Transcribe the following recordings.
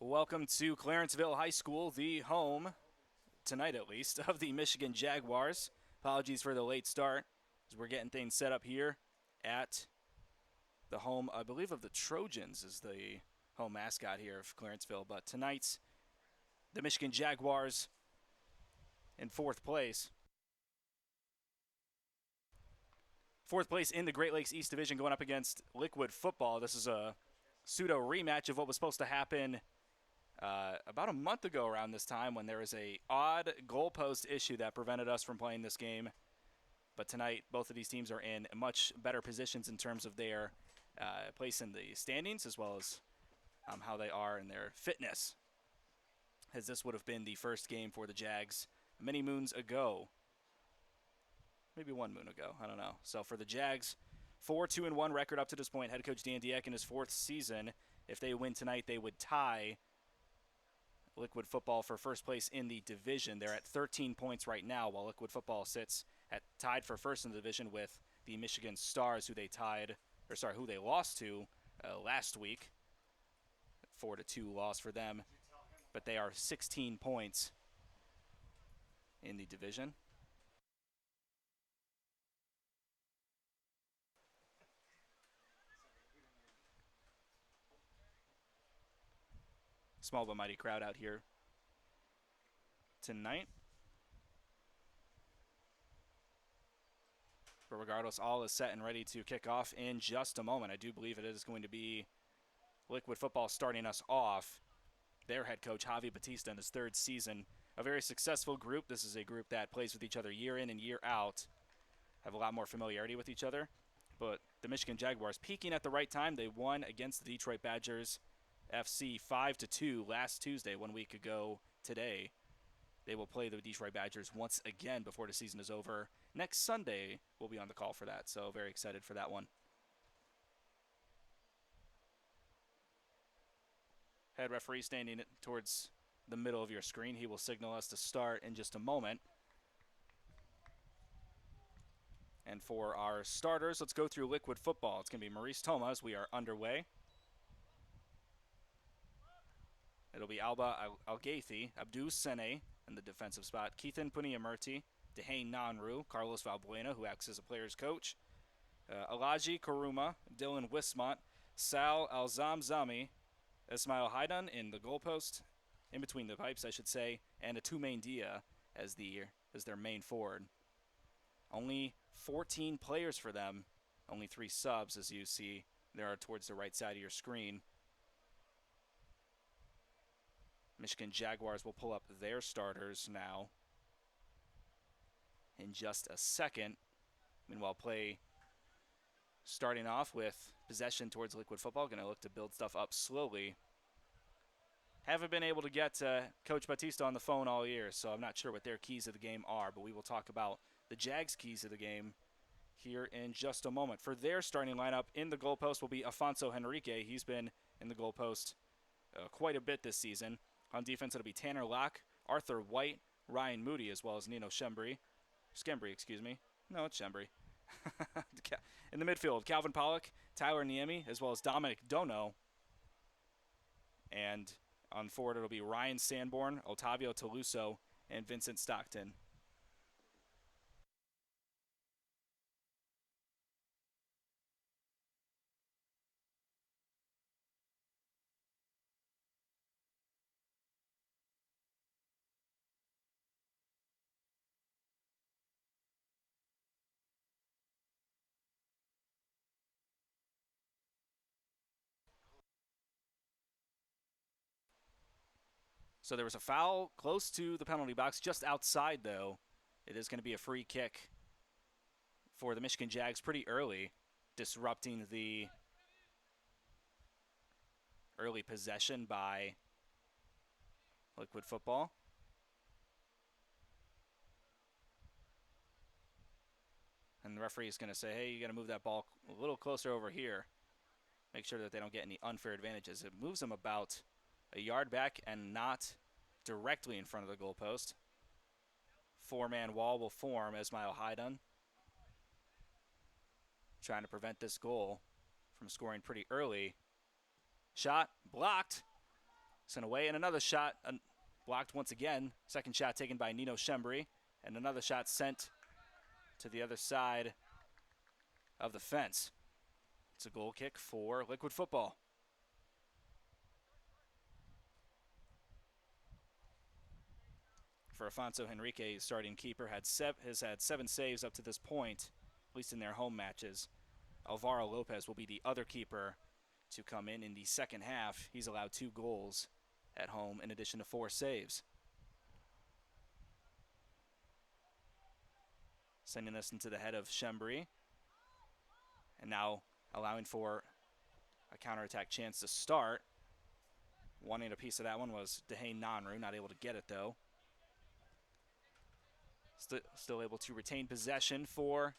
Welcome to Clarenceville High School, the home, tonight at least, of the Michigan Jaguars. Apologies for the late start as we're getting things set up here at the home, I believe, of the Trojans is the home mascot here of Clarenceville. But tonight, the Michigan Jaguars in fourth place. Fourth place in the Great Lakes East Division going up against Liquid Football. This is a pseudo rematch of what was supposed to happen about a month ago around this time when there was a odd goalpost issue that prevented us from playing this game. But tonight, both of these teams are in much better positions in terms of their place in the standings as well as how they are in their fitness, as this would have been the first game for the Jags many moons ago. Maybe 1 moon ago. I don't know. So for the Jags, 4-2-1 record up to this point. Head coach Dan Dieck in his fourth season. If they win tonight, they would tie Liquid Football for first place in the division. They're at 13 points right now, while Liquid Football sits at tied for first in the division with the Michigan Stars, who they lost to last week. 4-2 loss for them, but they are 16 points in the division. Small but mighty crowd out here tonight. But regardless, all is set and ready to kick off in just a moment. I do believe it is going to be Liquid Football starting us off. Their head coach, Javi Batista, in his third season. A very successful group. This is a group that plays with each other year in and year out. Have a lot more familiarity with each other. But the Michigan Jaguars peaking at the right time. They won against the Detroit Badgers FC 5-2 last Tuesday, 1 week ago today. They will play the Detroit Badgers once again before the season is over. Next Sunday, we'll be on the call for that, so very excited for that one. Head referee standing towards the middle of your screen. He will signal us to start in just a moment. And for our starters, let's go through Liquid Football. It's going to be Maurice Thomas. We are underway. It'll be Alba Algaithi, Abdou Sene in the defensive spot, Keithan Puniamurti, Dehane Nanru, Carlos Valbuena, who acts as a player's coach, Alaji Karuma, Dylan Wismont, Sal Alzamzami, Ismail Haidan in the goalpost, in between the pipes, I should say, and Atumain Dia as their main forward. Only 14 players for them, only 3 subs, as you see there are towards the right side of your screen. Michigan Jaguars will pull up their starters now in just a second. Meanwhile, play starting off with possession towards Liquid Football. Going to look to build stuff up slowly. Haven't been able to get Coach Batista on the phone all year, so I'm not sure what their keys of the game are, but we will talk about the Jags' keys of the game here in just a moment. For their starting lineup, in the goalpost will be Afonso Henrique. He's been in the goalpost quite a bit this season. On defense, it'll be Tanner Locke, Arthur White, Ryan Moody, as well as Nino Schembri. No, it's Schembri. In the midfield, Calvin Pollock, Tyler Niemi, as well as Dominic Dono. And on forward, it'll be Ryan Sanborn, Otavio Toluso, and Vincent Stockton. So there was a foul close to the penalty box, just outside, though. It is going to be a free kick for the Michigan Jags pretty early, disrupting the early possession by Liquid Football. And the referee is going to say, hey, you got to move that ball a little closer over here. Make sure that they don't get any unfair advantages. It moves them about a yard back and not directly in front of the goalpost. 4-man wall will form. Ismail Haidan trying to prevent this goal from scoring pretty early. Shot blocked. Sent away, and another shot blocked once again. Second shot taken by Nino Shembri, and another shot sent to the other side of the fence. It's a goal kick for Liquid Football. For Afonso Henrique, starting keeper, has had 7 saves up to this point, at least in their home matches. Alvaro Lopez will be the other keeper to come in the second half. He's allowed 2 goals at home in addition to 4 saves. Sending this into the head of Shembri. And now allowing for a counterattack chance to start. Wanting a piece of that one was Dehane Nanru, not able to get it though. Still able to retain possession for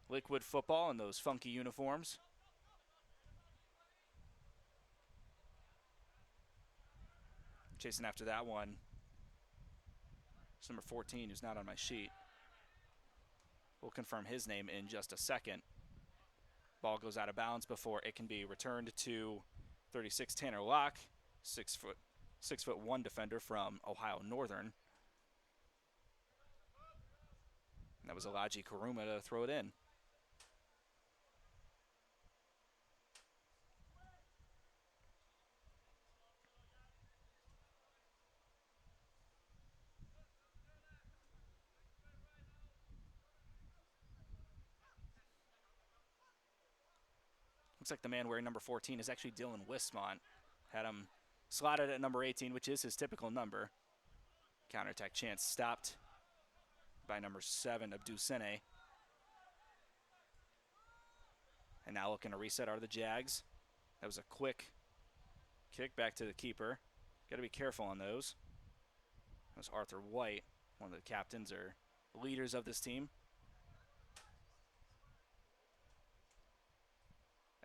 Liquid Football in those funky uniforms. Chasing after that one. It's number 14, who's not on my sheet. We'll confirm his name in just a second. Ball goes out of bounds before it can be returned to 36 Tanner Locke, 6'1" defender from Ohio Northern. And that was Elijah Karuma to throw it in. Looks like the man wearing number 14 is actually Dylan Wismont. Had him slotted at number 18, which is his typical number. Counterattack chance stopped by number 7, Abdou Sene. And now looking to reset are the Jags. That was a quick kick back to the keeper. Got to be careful on those. That was Arthur White, one of the captains or leaders of this team.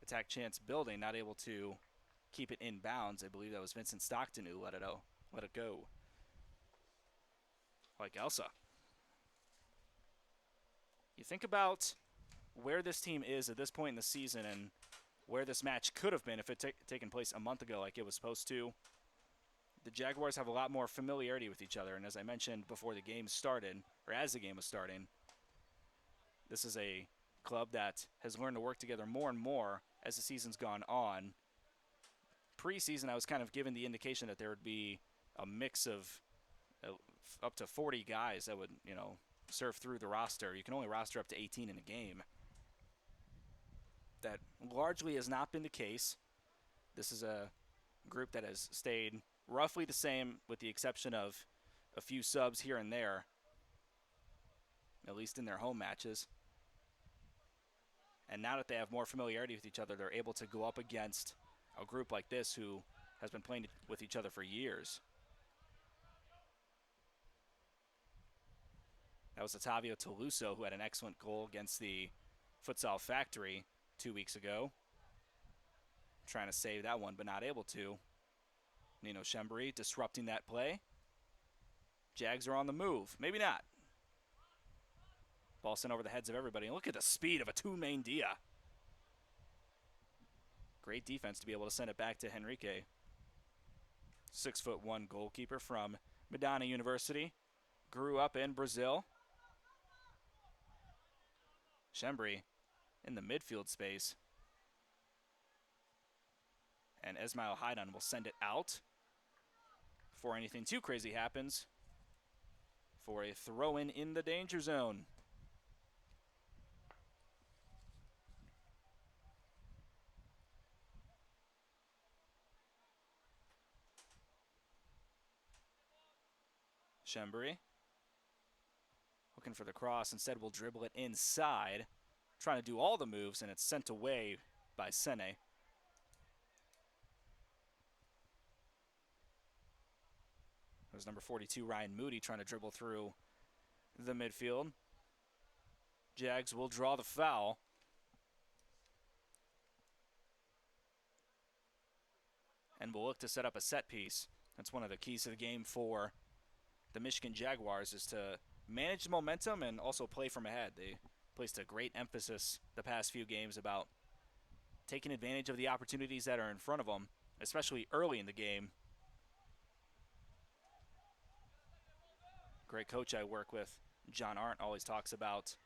Attack chance building, not able to keep it in bounds. I believe that was Vincent Stockton who let it go. Like Elsa. You think about where this team is at this point in the season and where this match could have been if it taken place a month ago like it was supposed to. The Jaguars have a lot more familiarity with each other, and as I mentioned before the game started, or as the game was starting, this is a club that has learned to work together more and more as the season's gone on. Preseason, I was kind of given the indication that there would be a mix of up to 40 guys that would, surf through the roster. You can only roster up to 18 in a game. That largely has not been the case. This is a group that has stayed roughly the same with the exception of a few subs here and there, at least in their home matches. And now that they have more familiarity with each other, they're able to go up against a group like this who has been playing with each other for years. That was Otavio Toluso, who had an excellent goal against the Futsal Factory 2 weeks ago. Trying to save that one, but not able to. Nino Shembri disrupting that play. Jags are on the move. Maybe not. Ball sent over the heads of everybody. And look at the speed of a two-main Dia. Great defense to be able to send it back to Henrique. 6'1" goalkeeper from Medina University. Grew up in Brazil. Shembri in the midfield space. And Esmail Haidan will send it out before anything too crazy happens for a throw-in in the danger zone. Shembri looking for the cross. Instead, we'll dribble it inside. Trying to do all the moves, and it's sent away by Sene. There's number 42, Ryan Moody, trying to dribble through the midfield. Jags will draw the foul. And we'll look to set up a set piece. That's one of the keys to the game for the Michigan Jaguars, is to manage the momentum and also play from ahead. They placed a great emphasis the past few games about taking advantage of the opportunities that are in front of them, especially early in the game, Great coach I work with, John Arndt, always talks about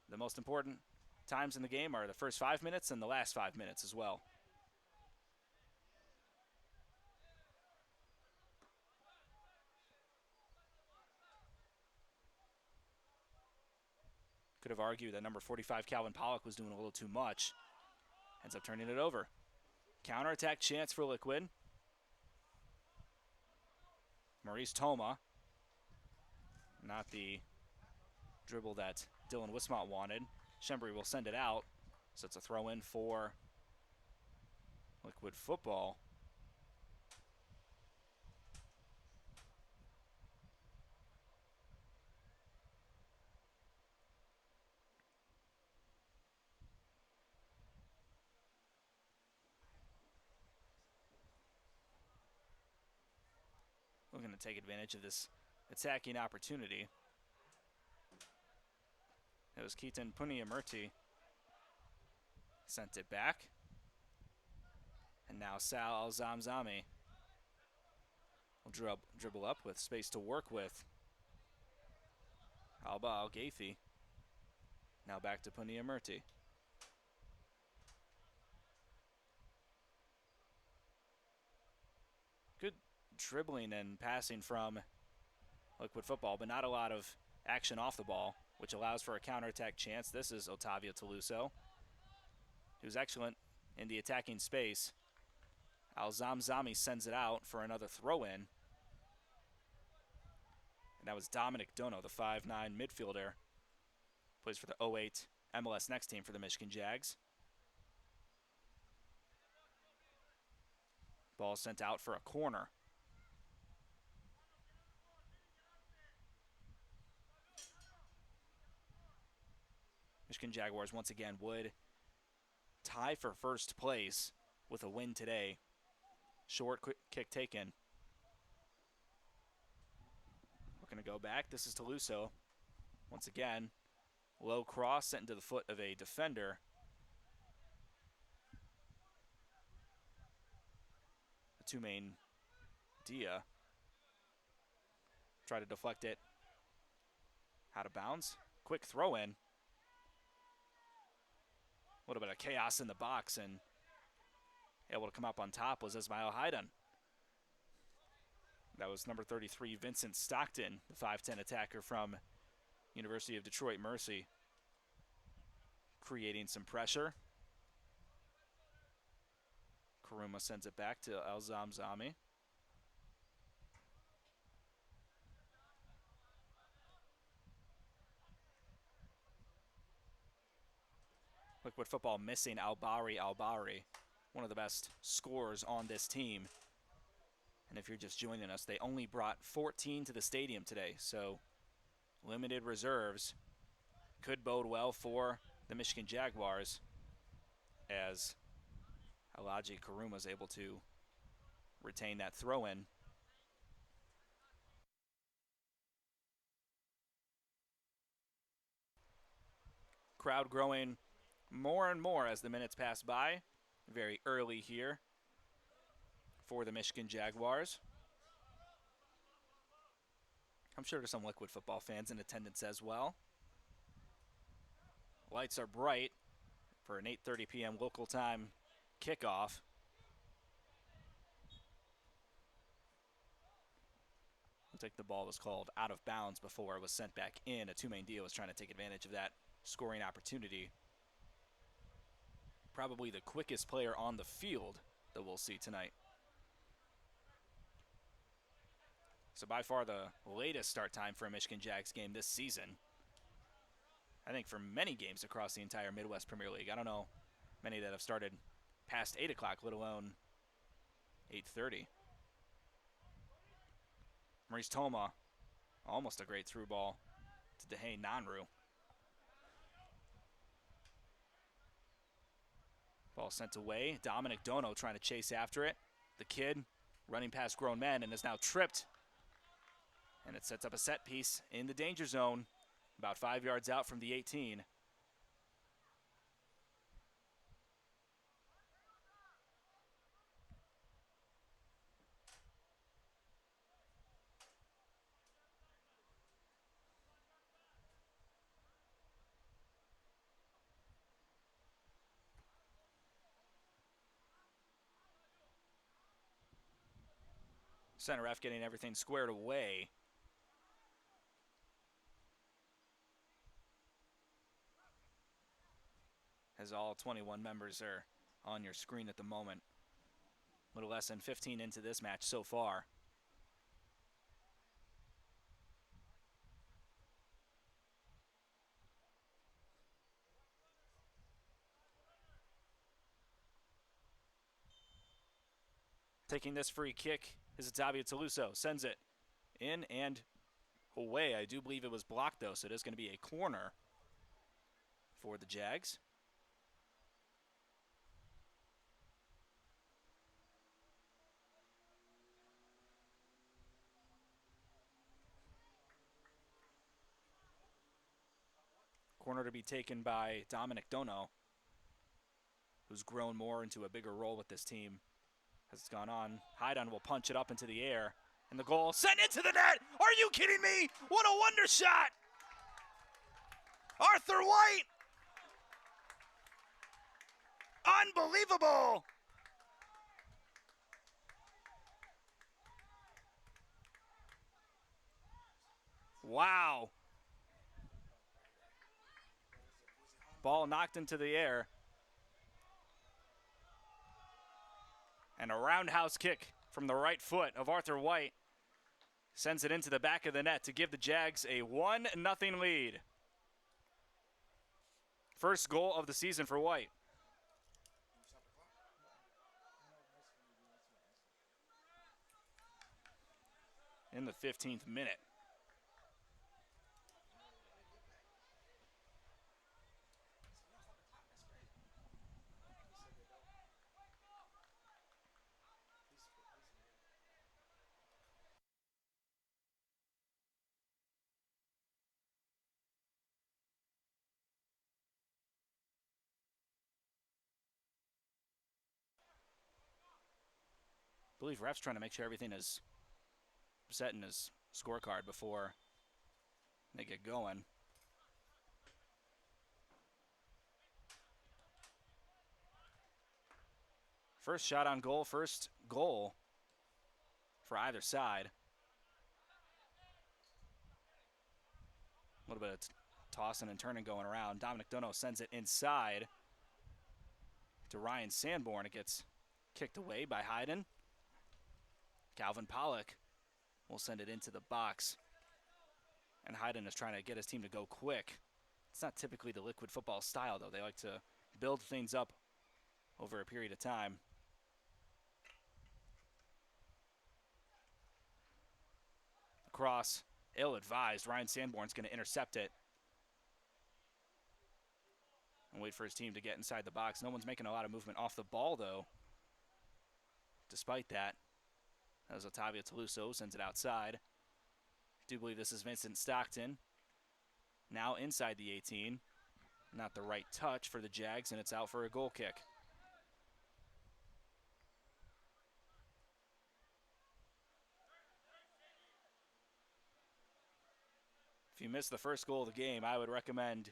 the most important times in the game are the first 5 minutes and the last 5 minutes as well. Could have argued that number 45 Calvin Pollock was doing a little too much. Ends up turning it over. Counterattack chance for Liquid. Maurice Toma. Not the dribble that Dylan Wismont wanted. Shembry will send it out. So it's a throw in for Liquid football. Looking to take advantage of this attacking opportunity. It was Keaton Puniamurti. Sent it back. And now Sal Al-Zamzami will dribble up with space to work with. Alba Al-Gaifi. Now back to Puniamurti. Good dribbling and passing from Liquid football, but not a lot of action off the ball, which allows for a counterattack chance. This is Otavio Toluso, who's excellent in the attacking space. Al-Zamzami sends it out for another throw-in. And that was Dominic Dono, the 5'9 midfielder. Plays for the 08 MLS Next team for the Michigan Jags. Ball sent out for a corner. Michigan Jaguars once again would tie for first place with a win today. Short quick kick taken. We're going to go back. This is Toluso. Once again, low cross sent into the foot of a defender. The two-main Dia. Try to deflect it out of bounds. Quick throw in. A little bit of chaos in the box, and able to come up on top was Ismail Haidan. That was number 33, Vincent Stockton, the 5'10 attacker from University of Detroit Mercy, creating some pressure. Karuma sends it back to Al-Zamzami. Liquid football missing Albari, one of the best scorers on this team. And if you're just joining us, they only brought 14 to the stadium today, so limited reserves could bode well for the Michigan Jaguars as Alaji Karuma is able to retain that throw-in. Crowd growing more and more as the minutes pass by. Very early here for the Michigan Jaguars. I'm sure there's some Liquid football fans in attendance as well. Lights are bright for an 8:30 p.m. local time kickoff. Looks like the ball was called out of bounds before it was sent back in. A two-main deal was trying to take advantage of that scoring opportunity. Probably the quickest player on the field that we'll see tonight. So by far the latest start time for a Michigan Jags game this season. I think for many games across the entire Midwest Premier League. I don't know many that have started past 8 o'clock, let alone 8:30. Maurice Toma, almost a great through ball to Dehae Nanru. Ball sent away. Dominic Dono trying to chase after it. The kid running past grown men and is now tripped. And it sets up a set piece in the danger zone, about 5 yards out from the 18. Center ref getting everything squared away. As all 21 members are on your screen at the moment. A little less than 15 into this match so far. Taking this free kick is Otavio Taluso. Sends it in and away. I do believe it was blocked, though, so it is going to be a corner for the Jags. Corner to be taken by Dominic Dono, who's grown more into a bigger role with this team as it's gone on. Haydn will punch it up into the air. And the goal sent into the net. Are you kidding me? What a wonder shot. Arthur White. Unbelievable. Wow. Ball knocked into the air. And a roundhouse kick from the right foot of Arthur White sends it into the back of the net to give the Jags a 1-0 lead. First goal of the season for White. In the 15th minute. I believe ref's trying to make sure everything is set in his scorecard before they get going. First shot on goal, first goal for either side. A little bit of tossing and turning going around. Dominic Dono sends it inside to Ryan Sanborn. It gets kicked away by Haydn. Calvin Pollock will send it into the box. And Haydn is trying to get his team to go quick. It's not typically the Liquid football style, though. They like to build things up over a period of time. Cross, ill-advised. Ryan Sanborn's going to intercept it and wait for his team to get inside the box. No one's making a lot of movement off the ball, though. Despite that, as Otavio Taluso sends it outside. I do believe this is Vincent Stockton. Now inside the 18. Not the right touch for the Jags, and it's out for a goal kick. If you missed the first goal of the game, I would recommend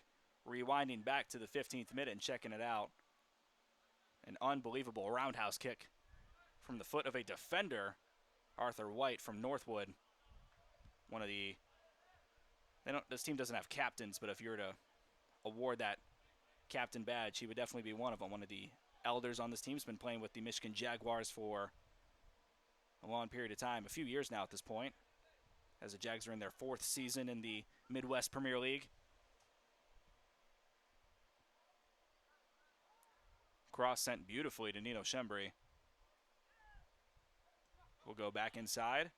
rewinding back to the 15th minute and checking it out. An unbelievable roundhouse kick from the foot of a defender, Arthur White from Northwood. One of the, this team doesn't have captains, but if you were to award that captain badge, he would definitely be one of them. One of the elders on this team has been playing with the Michigan Jaguars for a long period of time, a few years now at this point, as the Jags are in their 4th season in the Midwest Premier League. Cross sent beautifully to Nino Schembri. We'll go back inside.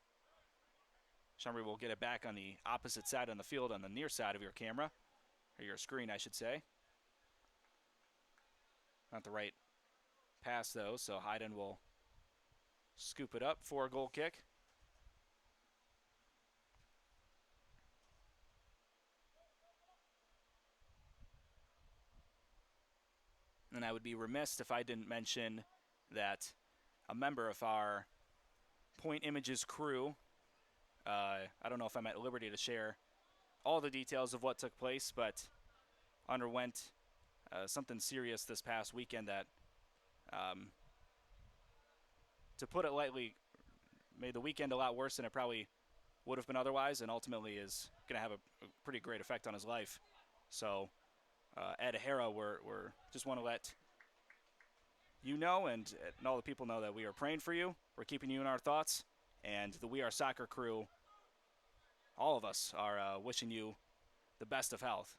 Schembri will get it back on the opposite side on the field, on the near side of your camera, or your screen, I should say. Not the right pass, though, so Haydn will scoop it up for a goal kick. And I would be remiss if I didn't mention that a member of our Point Images crew, I don't know if I'm at liberty to share all the details of what took place, but underwent something serious this past weekend that, to put it lightly, made the weekend a lot worse than it probably would have been otherwise, and ultimately is going to have a pretty great effect on his life. So, Ed Hara, we're just want to let you know and all the people know that we are praying for you. We're keeping you in our thoughts, and the We Are Soccer crew, all of us, are wishing you the best of health.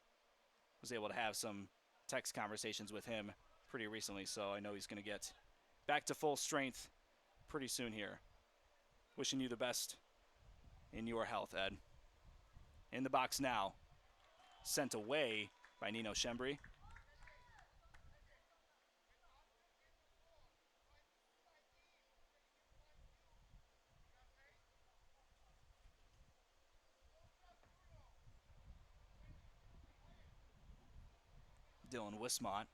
Was able to have some text conversations with him pretty recently, so I know he's going to get back to full strength pretty soon here. Wishing you the best in your health, Ed. In the box now, sent away by Nino Schembri. Dylan Wismont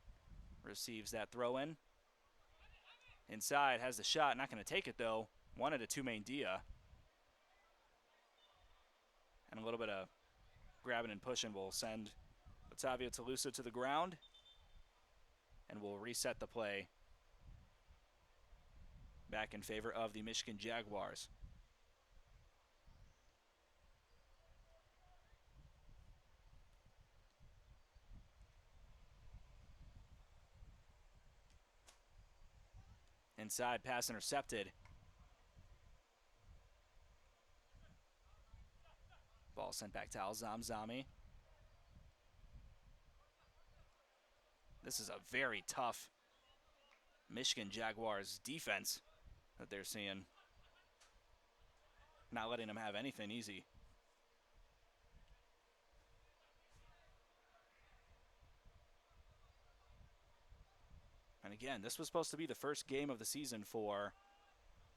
receives that throw in. Inside, has the shot, not going to take it though. Wanted a two-main Dia. And a little bit of grabbing and pushing will send Otavio Toulouse to the ground. And will reset the play back in favor of the Michigan Jaguars. Inside, pass intercepted. Ball sent back to Al Zamzami. This is a very tough Michigan Jaguars defense that they're seeing. Not letting them have anything easy. And again, this was supposed to be the first game of the season for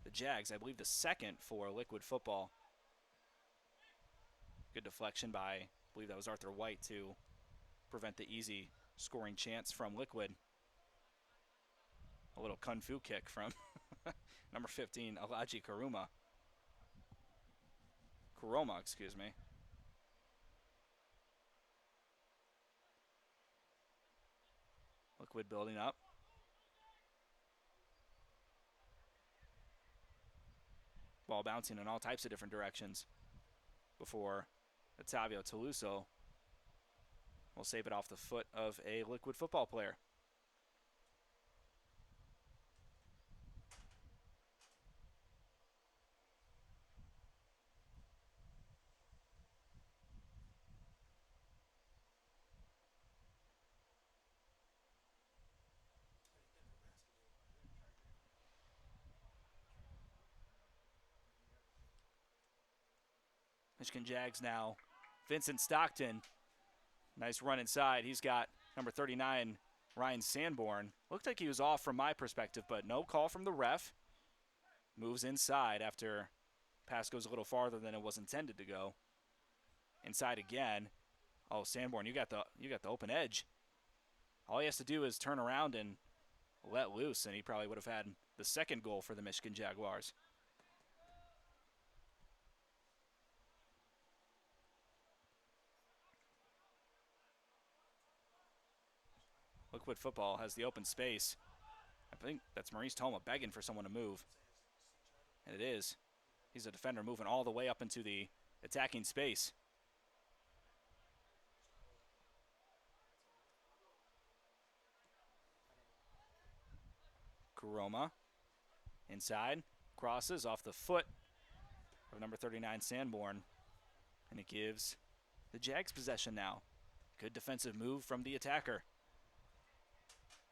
the Jags. I believe the second for Liquid Football. Good deflection by, I believe that was Arthur White to prevent the easy scoring chance from Liquid. A little kung fu kick from number 15, Alaji Kuroma, excuse me. Liquid building up. Ball bouncing in all types of different directions before Otavio Toulouse will save it off the foot of a Liquid Football player. Michigan Jags now. Vincent Stockton. Nice run inside. He's got number 39, Ryan Sanborn. Looked like he was off from my perspective, but no call from the ref. Moves inside after pass goes a little farther than it was intended to go. Inside again. Oh, Sanborn, you got the open edge. All he has to do is turn around and let loose, and he probably would have had the second goal for the Michigan Jaguars. Liquid Football has the open space. I think that's Maurice Toma begging for someone to move. And it is. He's a defender moving all the way up into the attacking space. Kuroma inside. Crosses off the foot of number 39, Sanborn. And it gives the Jags possession now. Good defensive move from the attacker.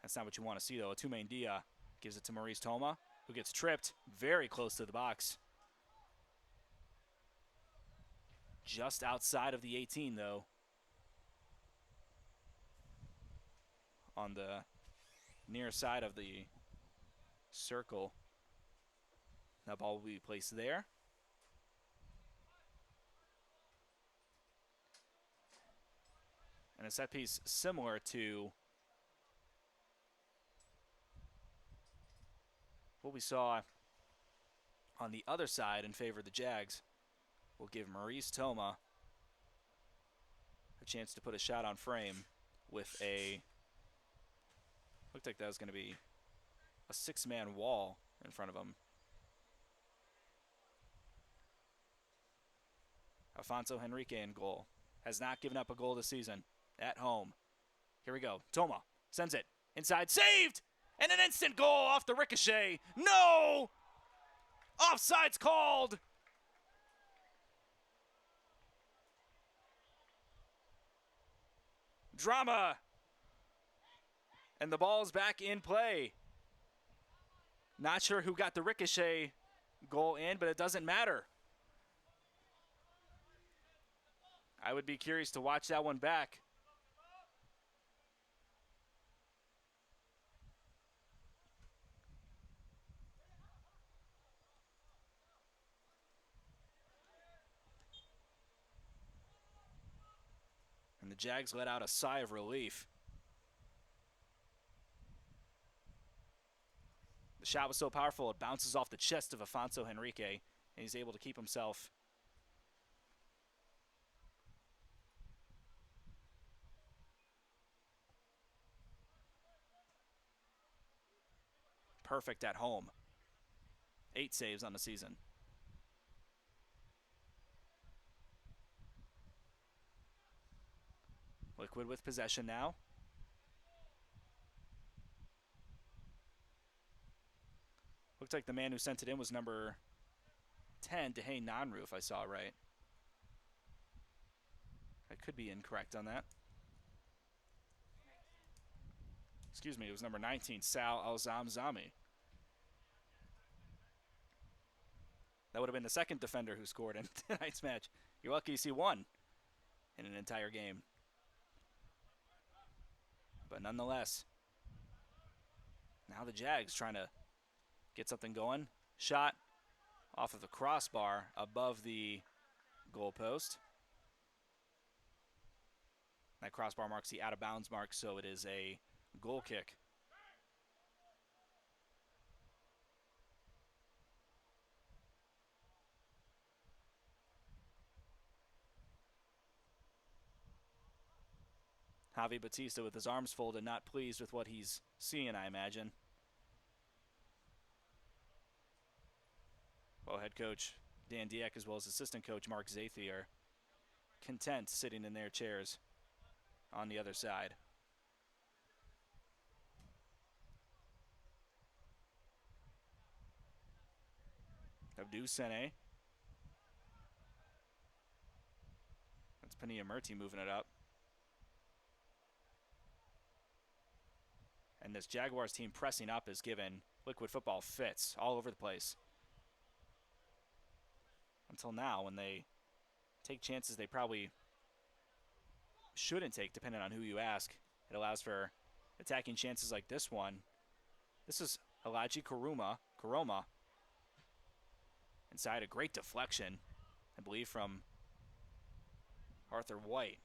That's not what you want to see, though. A two-main Dia gives it to Maurice Toma, who gets tripped very close to the box. Just outside of the 18, though. On the near side of the circle. That ball will be placed there. And a set piece similar to what we saw on the other side in favor of the Jags will give Maurice Toma a chance to put a shot on frame with a, looked like that was going to be a six-man wall in front of him. Afonso Henrique in goal. Has not given up a goal this season at home. Here we go. Toma sends it inside. Saved! And an instant goal off the ricochet. No! Offside's called. Drama. And the ball's back in play. Not sure who got the ricochet goal in, but it doesn't matter. I would be curious to watch that one back. And the Jags let out a sigh of relief. The shot was so powerful, it bounces off the chest of Afonso Henrique, and he's able to keep himself perfect at home. 8 saves on the season. Liquid with possession now. Looked like the man who sent it in was number 10, Dehay Nanru, if I saw it right. I could be incorrect on that. Excuse me, it was number 19, Sal Al-Zamzami. That would have been the second defender who scored in tonight's match. You're lucky to see one in an entire game. But nonetheless, now the Jags trying to get something going. Shot off of the crossbar above the goalpost. That crossbar marks the out-of-bounds mark, so it is a goal kick. Javi Batista with his arms folded, not pleased with what he's seeing, I imagine. Well, head coach Dan Dieck as well as assistant coach Mark Zathe are content sitting in their chairs on the other side. Abdou Sene. That's Pania Murti moving it up. And this Jaguars team pressing up has given Liquid Football fits all over the place. Until now, when they take chances they probably shouldn't take, depending on who you ask. It allows for attacking chances like this one. This is Halaji Karoma. Inside, a great deflection, I believe, from Arthur White.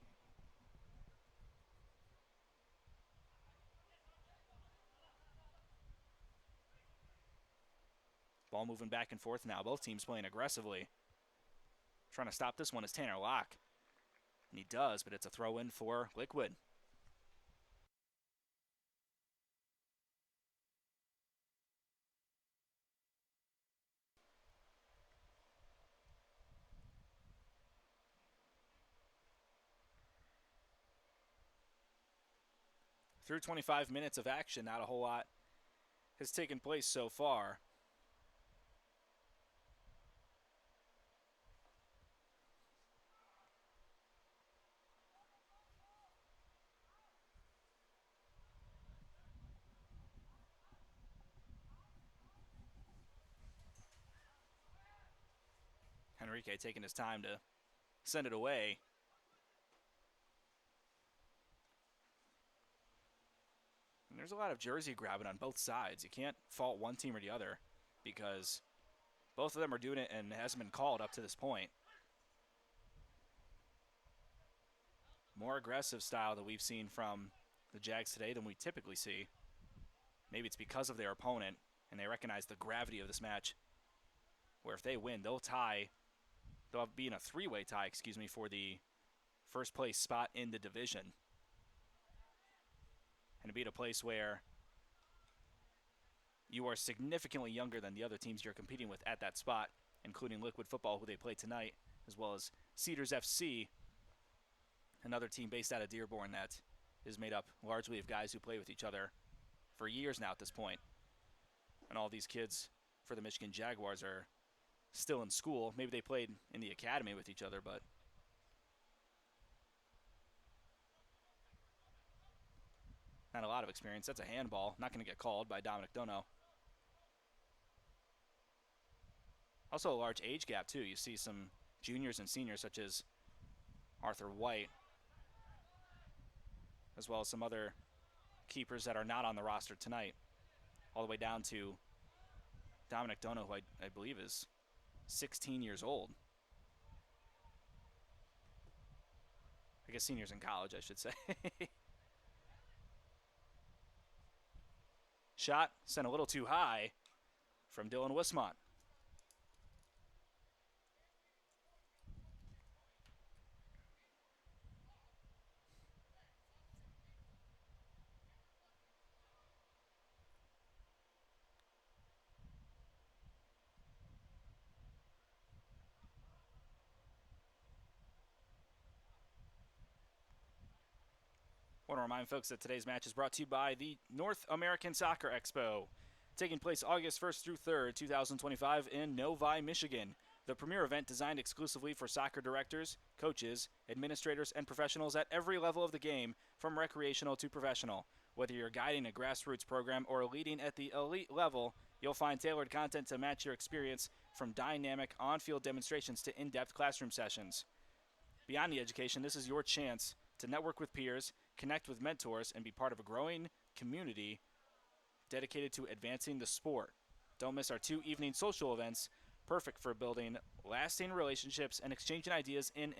Ball moving back and forth now. Both teams playing aggressively. Trying to stop this one is Tanner Locke. And he does, but it's a throw in for Liquid. Through 25 minutes of action, not a whole lot has taken place so far. Henrique taking his time to send it away. And there's a lot of jersey grabbing on both sides. You can't fault one team or the other because both of them are doing it and it hasn't been called up to this point. More aggressive style that we've seen from the Jags today than we typically see. Maybe it's because of their opponent and they recognize the gravity of this match, where if they win, they'll tie. They'll be in a three-way tie, for the first place spot in the division. And to be at a place where you are significantly younger than the other teams you're competing with at that spot, including Liquid Football, who they play tonight. as well as Cedars FC, another team based out of Dearborn that is made up largely of guys who play with each other for years now at this point. And all these kids for the Michigan Jaguars are still in school. Maybe they played in the academy with each other, but not a lot of experience. That's a handball. Not going to get called by Dominic Dono. Also a large age gap, too. You see some juniors and seniors such as Arthur White, as well as some other keepers that are not on the roster tonight, all the way down to Dominic Dono, who I believe is 16 years old. I guess seniors in college, I should say. Shot sent a little too high from Dylan Wismont. I want to remind folks that today's match is brought to you by the North American Soccer Expo, taking place August 1st through 3rd, 2025 in Novi, Michigan. The premier event designed exclusively for soccer directors, coaches, administrators, and professionals at every level of the game, from recreational to professional. Whether you're guiding a grassroots program or leading at the elite level, you'll find tailored content to match your experience, from dynamic on-field demonstrations to in-depth classroom sessions. Beyond the education, this is your chance to network with peers, connect with mentors, and be part of a growing community dedicated to advancing the sport. Don't miss our 2 evening social events, perfect for building lasting relationships and exchanging ideas in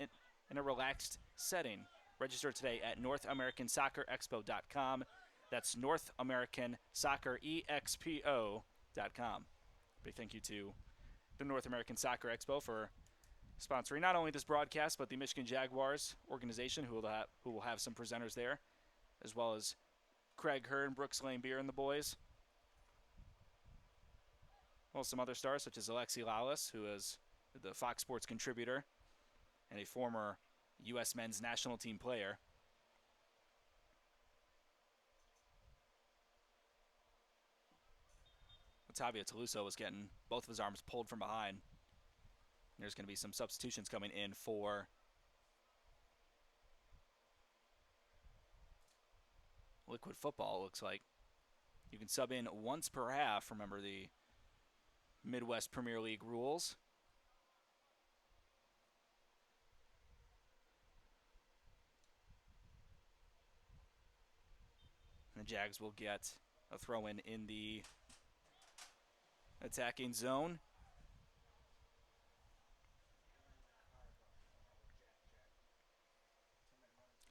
a relaxed setting. Register today at NorthAmericanSoccerExpo.com. That's NorthAmericanSoccerExpo.com. Big thank you to the North American Soccer Expo for sponsoring not only this broadcast, but the Michigan Jaguars organization, who will have some presenters there, as well as Craig Hearn, Brooks Lane Beer, and the boys. Well, some other stars, such as Alexi Lalas, who is the Fox Sports contributor and a former U.S. men's national team player. Otavio Toluso was getting both of his arms pulled from behind. There's going to be some substitutions coming in for Liquid Football, it looks like. You can sub in once per half. Remember the Midwest Premier League rules. And the Jags will get a throw-in in the attacking zone.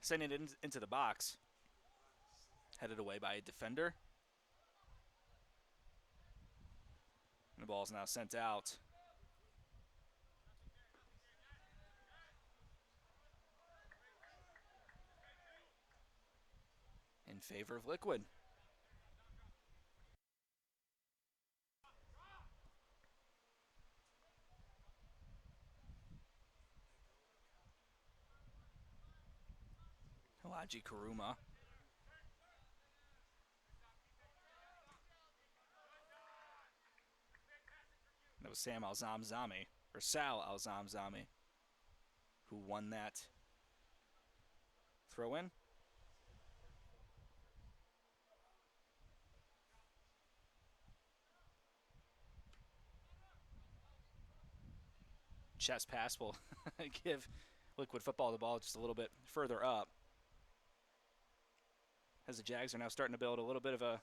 Sending it into the box. Headed away by a defender. And the ball is now sent out. In favor of Liquid. Haji Kuruma. That was Sam Alzamzami, or Sal Alzamzami, who won that throw-in. Chest pass will give Liquid Football the ball just a little bit further up, as the Jags are now starting to build a little bit of a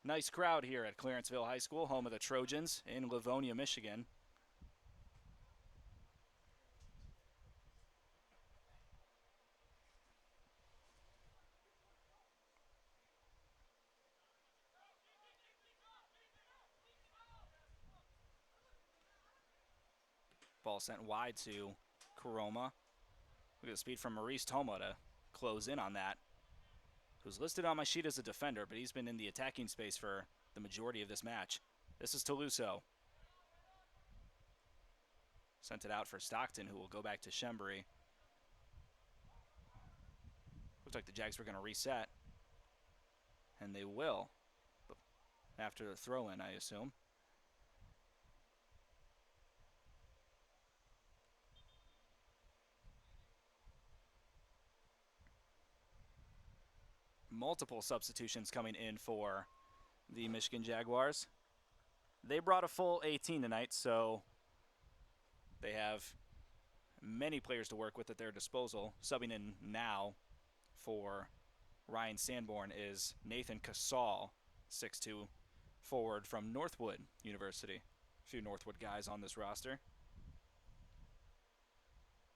nice crowd here at Clarenceville High School, home of the Trojans in Livonia, Michigan. Ball sent wide to Karoma. Look at the speed from Maurice Toma to close in on that. Who's listed on my sheet as a defender, but he's been in the attacking space for the majority of this match. This is Toluso. Sent it out for Stockton, who will go back to Shembry. Looks like the Jags were going to reset. And they will. After the throw-in, I assume. Multiple substitutions coming in for the Michigan Jaguars. They brought a full 18 tonight, so they have many players to work with at their disposal. Subbing in now for Ryan Sanborn is Nathan Casal, 6'2", forward from Northwood University. A few Northwood guys on this roster,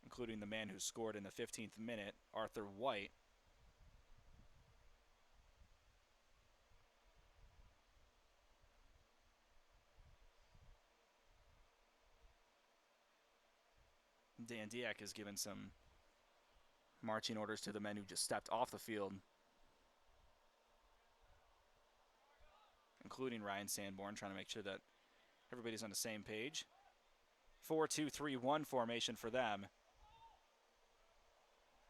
including the man who scored in the 15th minute, Arthur White. Dan Diak has given some marching orders to the men who just stepped off the field, including Ryan Sanborn, trying to make sure that everybody's on the same page. 4-2-3-1 formation for them.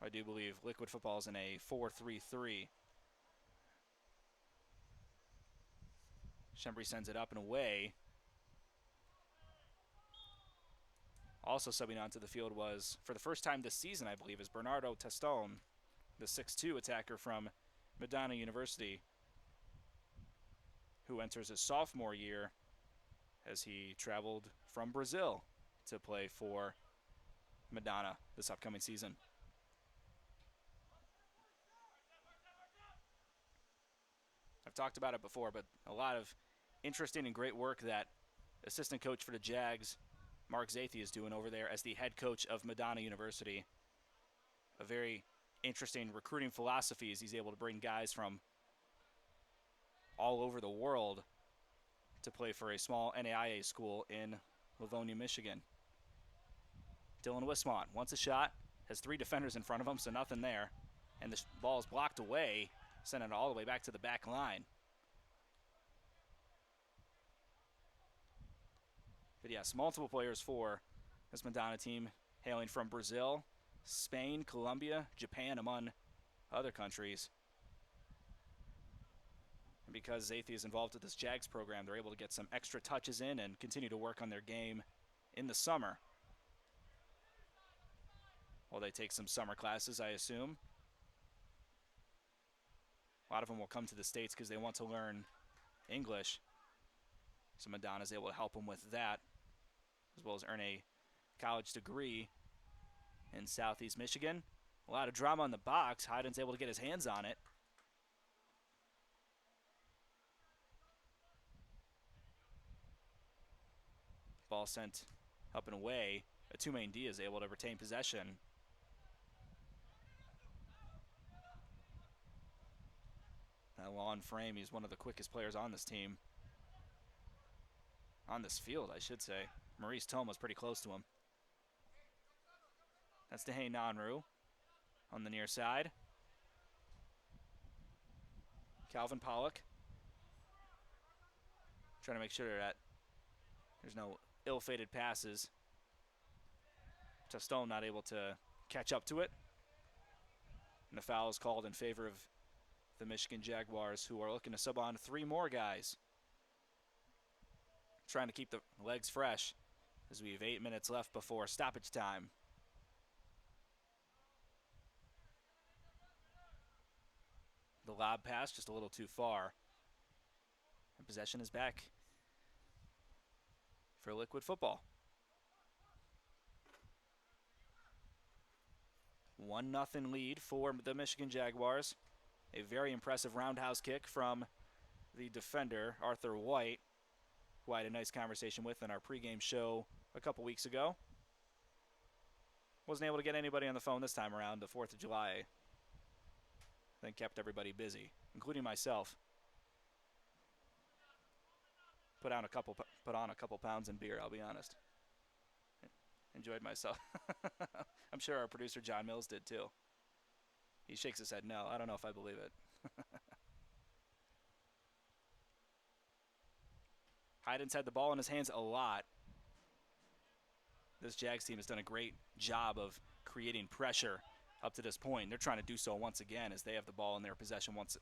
I do believe Liquid Football is in a 4-3-3. Shembry sends it up and away. Also subbing onto the field was, for the first time this season, I believe, is Bernardo Testone, the 6'2" attacker from Madonna University, who enters his sophomore year as he traveled from Brazil to play for Madonna this upcoming season. I've talked about it before, but a lot of interesting and great work that assistant coach for the Jags, Mark Zathe, is doing over there as the head coach of Madonna University. A very interesting recruiting philosophy as he's able to bring guys from all over the world to play for a small NAIA school in Livonia, Michigan. Dylan Wismont wants a shot, has three defenders in front of him, so nothing there. And the ball is blocked away, sending it all the way back to the back line. But yes, multiple players for this Madonna team hailing from Brazil, Spain, Colombia, Japan, among other countries. And because Zathe is involved with this Jags program, they're able to get some extra touches in and continue to work on their game in the summer. Well, they take some summer classes, I assume. A lot of them will come to the States because they want to learn English. So Madonna's able to help them with that, as well as earn a college degree in Southeast Michigan. A lot of drama in the box. Hyden's able to get his hands on it. Ball sent up and away. A two-main D is able to retain possession. That long frame, he's one of the quickest players on this team. On this field, I should say. Maurice Thome was pretty close to him. That's Dehay Nanru on the near side. Calvin Pollock trying to make sure that there's no ill-fated passes. Testone not able to catch up to it. And the foul is called in favor of the Michigan Jaguars, who are looking to sub on three more guys. Trying to keep the legs fresh as we have 8 minutes left before stoppage time. The lob pass just a little too far. And possession is back for Liquid Football. 1-0 lead for the Michigan Jaguars. A very impressive roundhouse kick from the defender, Arthur White, who I had a nice conversation with in our pregame show a couple weeks ago. Wasn't able to get anybody on the phone this time around. The 4th of July, I think, kept everybody busy, including myself. Put on a couple pounds in beer, I'll be honest. Enjoyed myself. I'm sure our producer John Mills did too. He shakes his head no. I don't know if I believe it. Hyden's had the ball in his hands a lot. this Jags team has done a great job of creating pressure up to this point. They're trying to do so once again as they have the ball in their possession once.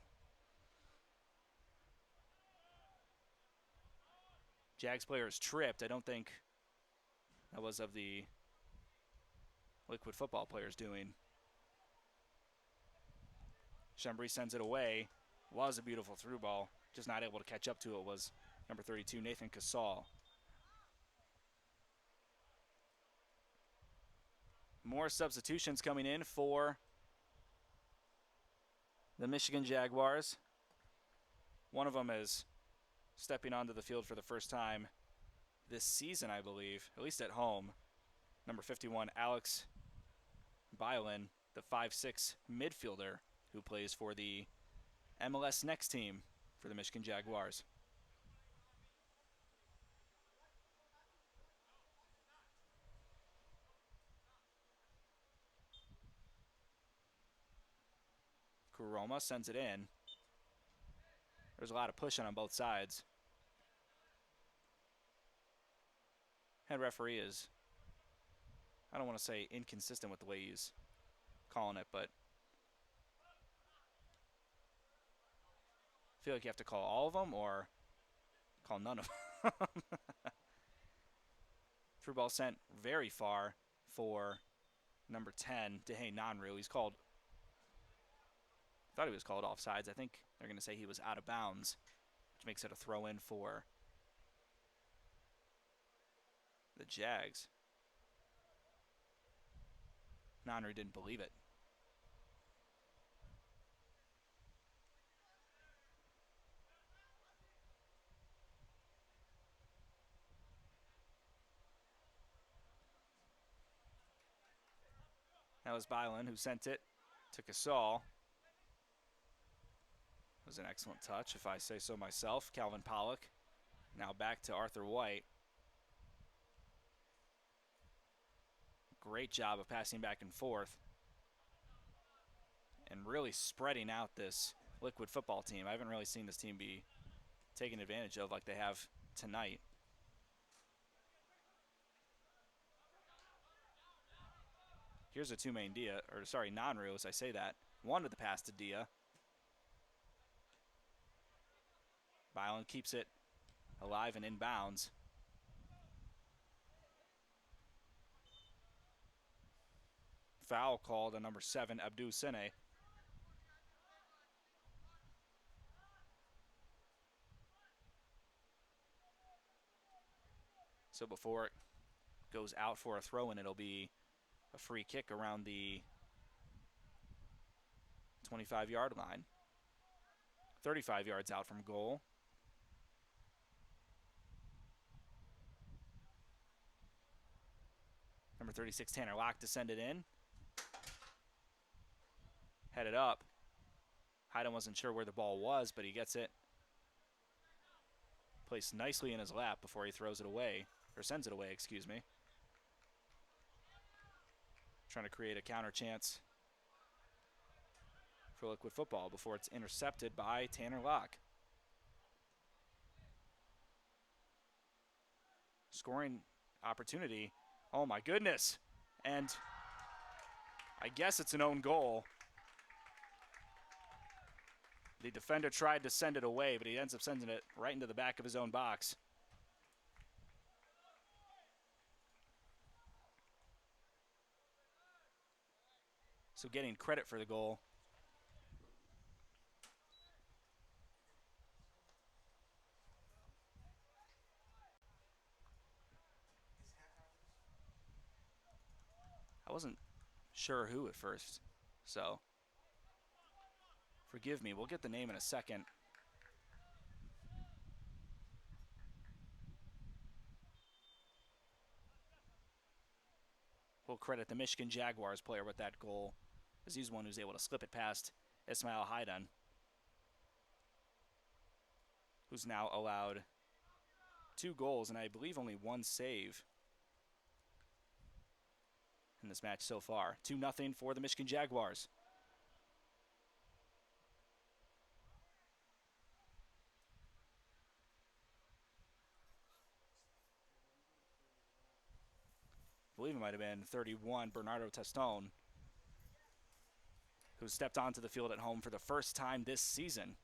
Jags player is tripped. I don't think that was of the Liquid football players doing. Chambry sends it away. Was a beautiful through ball. Just not able to catch up to it was number 32, Nathan Casal. More substitutions coming in for the Michigan Jaguars. One of them is stepping onto the field for the first time this season, I believe, at least at home. Number 51, Alex Bylan, the 5'6" midfielder who plays for the MLS Next team for the Michigan Jaguars. Kuroma sends it in. There's a lot of pushing on both sides. Head referee is, I don't want to say inconsistent with the way he's calling it, but I feel like you have to call all of them or call none of them. Through ball sent very far for number 10, Dehay Nanru. He's called, I thought he was called offsides. I think they're going to say he was out of bounds, which makes it a throw in for the Jags. Nanru didn't believe it. That was Bylan who sent it to Casal. It was an excellent touch, if I say so myself. Calvin Pollock now back to Arthur White. Great job of passing back and forth and really spreading out this Liquid football team. I haven't really seen this team be taken advantage of like they have tonight. Here's a two-main Dia, or sorry, Nanru as I say that. Wanted the pass to Dia. Bylan keeps it alive and in bounds. Foul called on number 7, Abdou Sene. So before it goes out for a throw-in, it'll be a free kick around the 25-yard line. 35 yards out from goal. Number 36, Tanner Locke, to send it in. Headed up. Hyden wasn't sure where the ball was, but he gets it placed nicely in his lap before he throws it away, or sends it away, excuse me. Trying to create a counter chance for Liquid football before it's intercepted by Tanner Locke. Scoring opportunity. Oh my goodness. And I guess it's an own goal. The defender tried to send it away, but he ends up sending it right into the back of his own box. So getting credit for the goal. I wasn't sure who at first, so forgive me. We'll get the name in a second. We'll credit the Michigan Jaguars player with that goal, as he's the one who's able to slip it past Ismail Haidan, who's now allowed 2 goals and I believe only 1 save in this match so far. 2-0 for the Michigan Jaguars. believe it might have been 31, Bernardo Testone, who stepped onto the field at home for the first time this season.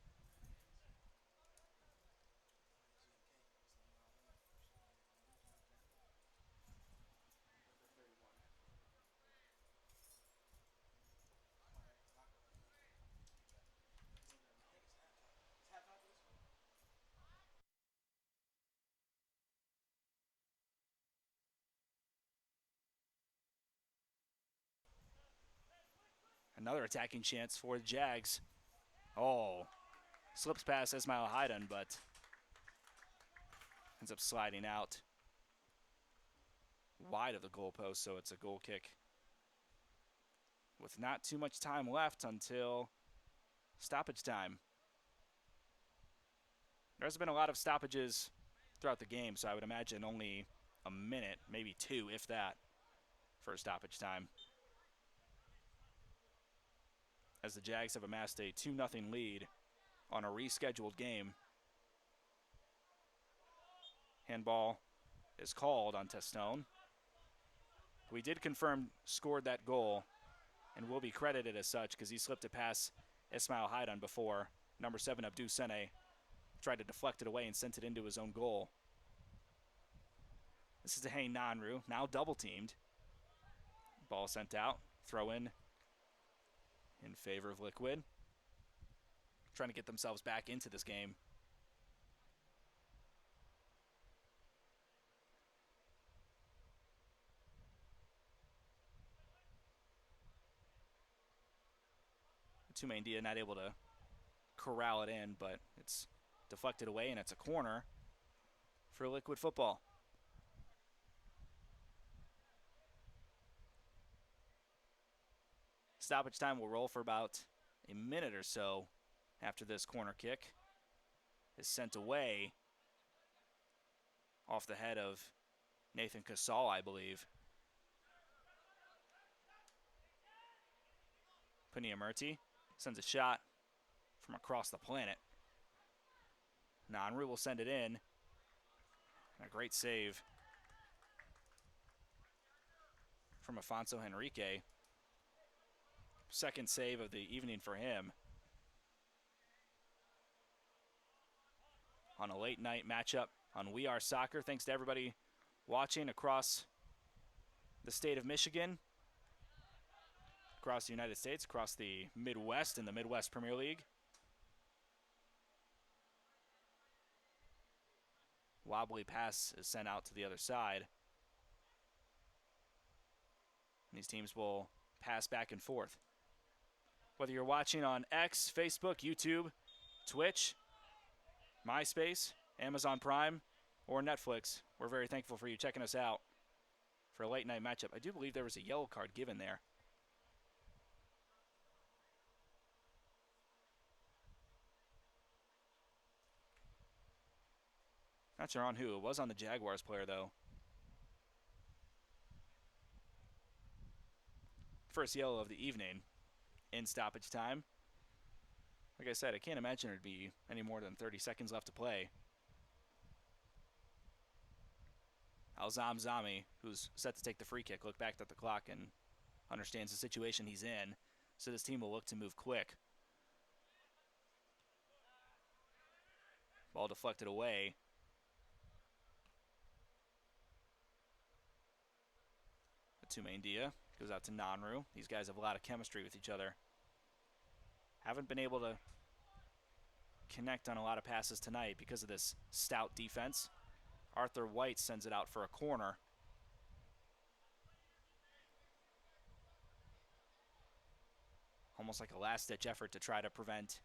Another attacking chance for the Jags. Oh, slips past Ismail Hayden, but ends up sliding out wide of the goalpost, so it's a goal kick with not too much time left until stoppage time. There's been a lot of stoppages throughout the game, so I would imagine only a minute, maybe two, if that, for stoppage time. As the Jags have amassed a 2-0 lead on a rescheduled game. Handball is called on Testone. We did confirm scored that goal and will be credited as such because he slipped it past Ismail Hayden before number 7 Abdou Sene tried to deflect it away and sent it into his own goal. This is to Hey Nanru, now double teamed. Ball sent out, throw in favor of Liquid. Trying to get themselves back into this game. Tumendia not able to corral it in, but it's deflected away and it's a corner for Liquid Football. Stoppage time will roll for about a minute or so after this corner kick is sent away off the head of Nathan Casal, I believe. Puniamurti sends a shot from across the planet. Nanru will send it in. A great save from Afonso Henrique. Second save of the evening for him. On a late night matchup on We Are Soccer. Thanks to everybody watching across the state of Michigan, across the United States, across the Midwest in the Midwest Premier League. Wobbly pass is sent out to the other side. And these teams will pass back and forth. Whether you're watching on X, Facebook, YouTube, Twitch, MySpace, Amazon Prime, or Netflix, we're very thankful for you checking us out for a late night matchup. I do believe there was a yellow card given there. Not sure on who. It was on the Jaguars player, though. First yellow of the evening in stoppage time. Like I said, I can't imagine there'd be any more than 30 seconds left to play. Alzam Zami, who's set to take the free kick, looked back at the clock and understands the situation he's in. So this team will look to move quick. Ball deflected away. Tumendia goes out to Nanru. These guys have a lot of chemistry with each other. Haven't been able to connect on a lot of passes tonight because of this stout defense. Arthur White sends it out for a corner. Almost like a last-ditch effort to try to prevent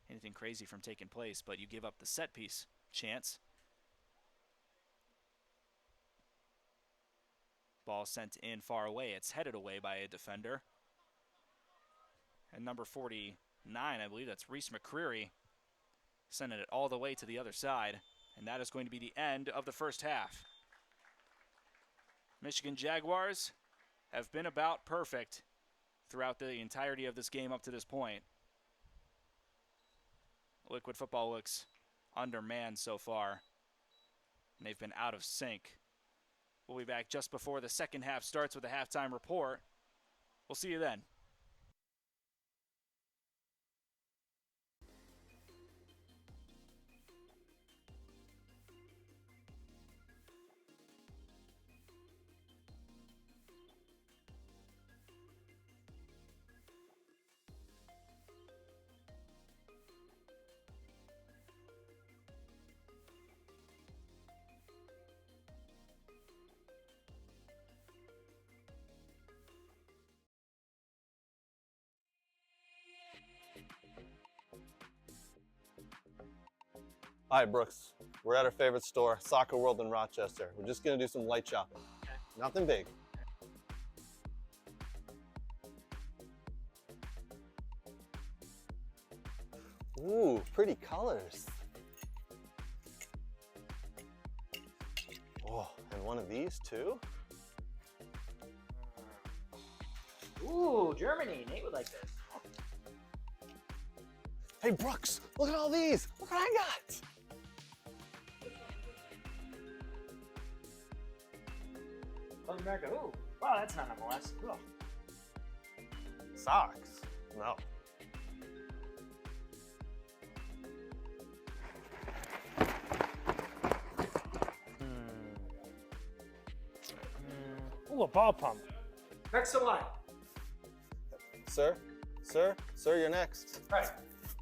anything crazy from taking place, but you give up the set piece chance. Ball sent in far away. It's headed away by a defender. And number 49, I believe that's Reese McCreary, sending it all the way to the other side. And that is going to be the end of the first half. Michigan Jaguars have been about perfect throughout the entirety of this game up to this point. Liquid Football looks undermanned so far. And they've been out of sync We'll be back just before the second half starts with a halftime report. We'll see you then. Hi, Brooks. We're at our favorite store, Soccer World in Rochester. We're just gonna do some light shopping. Okay. Nothing big. Ooh, pretty colors. Oh, and one of these too? Ooh, Germany. Nate would like this. Hey, Brooks, look at all these. Look what I got. South America. Ooh, wow, that's not MLS. Cool. Socks? No. Ooh, a ball pump. Next in line. Sir, you're next. Right.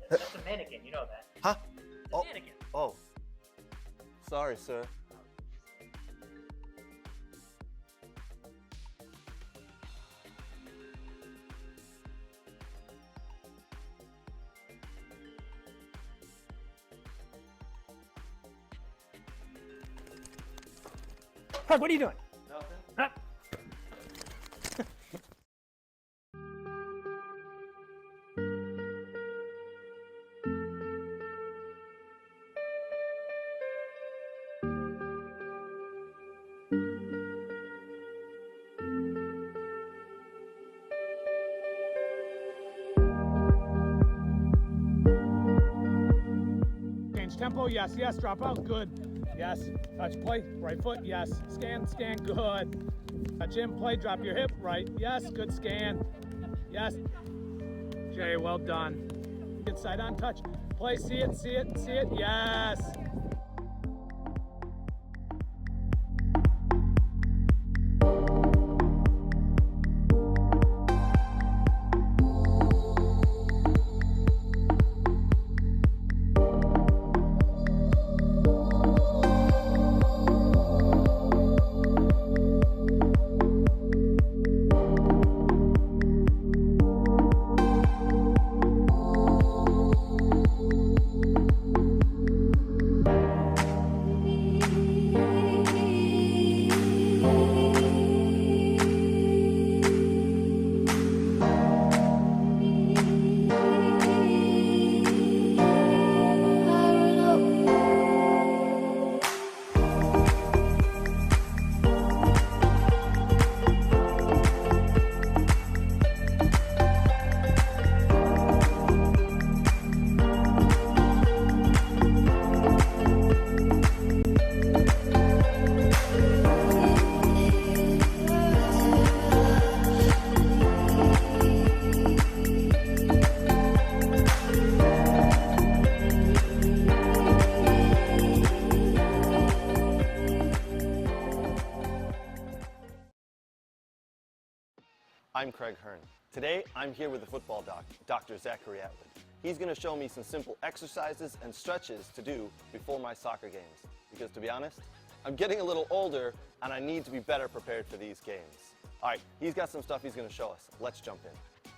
That's a mannequin, you know that. Huh? It's a mannequin. Oh. Sorry, sir. Craig, what are you doing? Nothing. Huh? Change tempo, yes, yes, drop out, good. Yes, touch play, right foot, yes. Scan, good. Touch in, play, drop your hip, right, yes, good scan. Yes. Jay, well done. Get side on touch. Play, see it, yes. I'm Craig Hearn. Today, I'm here with the football doc, Dr. Zachary Atwood. He's going to show me some simple exercises and stretches to do before my soccer games. Because to be honest, I'm getting a little older and I need to be better prepared for these games. All right, he's got some stuff he's going to show us. Let's jump in.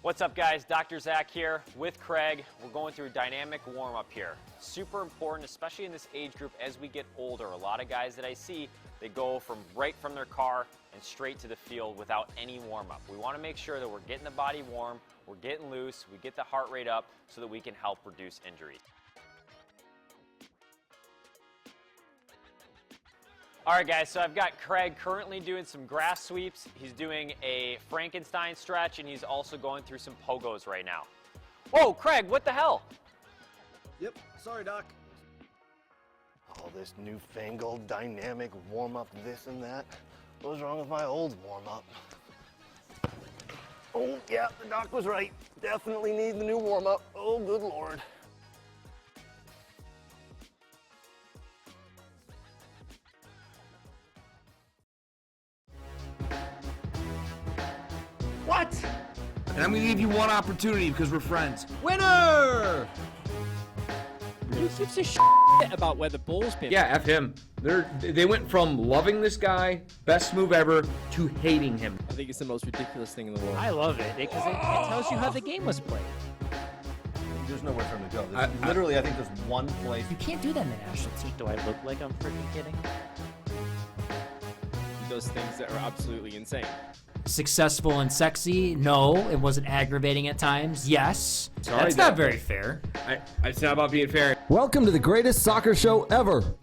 What's up, guys? Dr. Zach here with Craig. We're going through a dynamic warm-up here. Super important, especially in this age group as we get older. A lot of guys that I see, they go right from their car and straight to the field without any warm-up. We want to make sure that we're getting the body warm, we're getting loose, we get the heart rate up so that we can help reduce injuries. All right, guys, so I've got Craig currently doing some grass sweeps. He's doing a Frankenstein stretch, and he's also going through some pogos right now. Whoa, Craig, what the hell? Yep, sorry, Doc. Oh, this newfangled dynamic warm-up, this and that. What was wrong with my old warm-up? Oh, yeah, the doc was right. Definitely need the new warm-up. Oh, good Lord. What? And I'm gonna give you one opportunity because we're friends. Winner! Who gives a shit about where the ball's been? Yeah, F him. They went from loving this guy, best move ever, to hating him. I think it's the most ridiculous thing in the world. I love it because it tells you how the game was played. There's nowhere for him to go. Literally, I think there's one place. You can't do that in the national team. Do I look like I'm freaking kidding? He does things that are absolutely insane. Successful and sexy? No. It wasn't aggravating at times? Yes. Sorry, That's not very fair. It's not about being fair. Welcome to the greatest soccer show ever.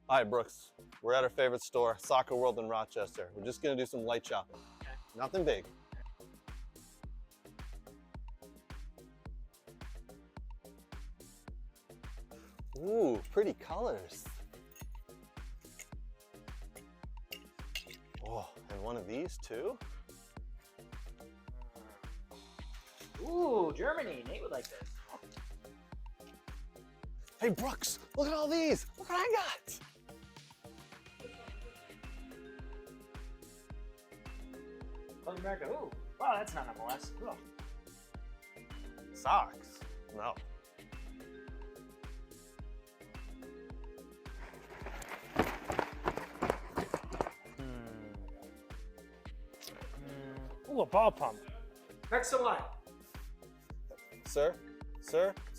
All right, Brooks, we're at our favorite store, Soccer World in Rochester. We're just gonna do some light shopping. Nothing big. Ooh, pretty colors. Oh, and one of these too? Ooh, Germany. Nate would like this. Hey, Brooks, look at all these. Look what I got. South America. Ooh, wow, that's not MLS. Ugh. Socks? No. Ooh, a ball pump. Next in line. Sir,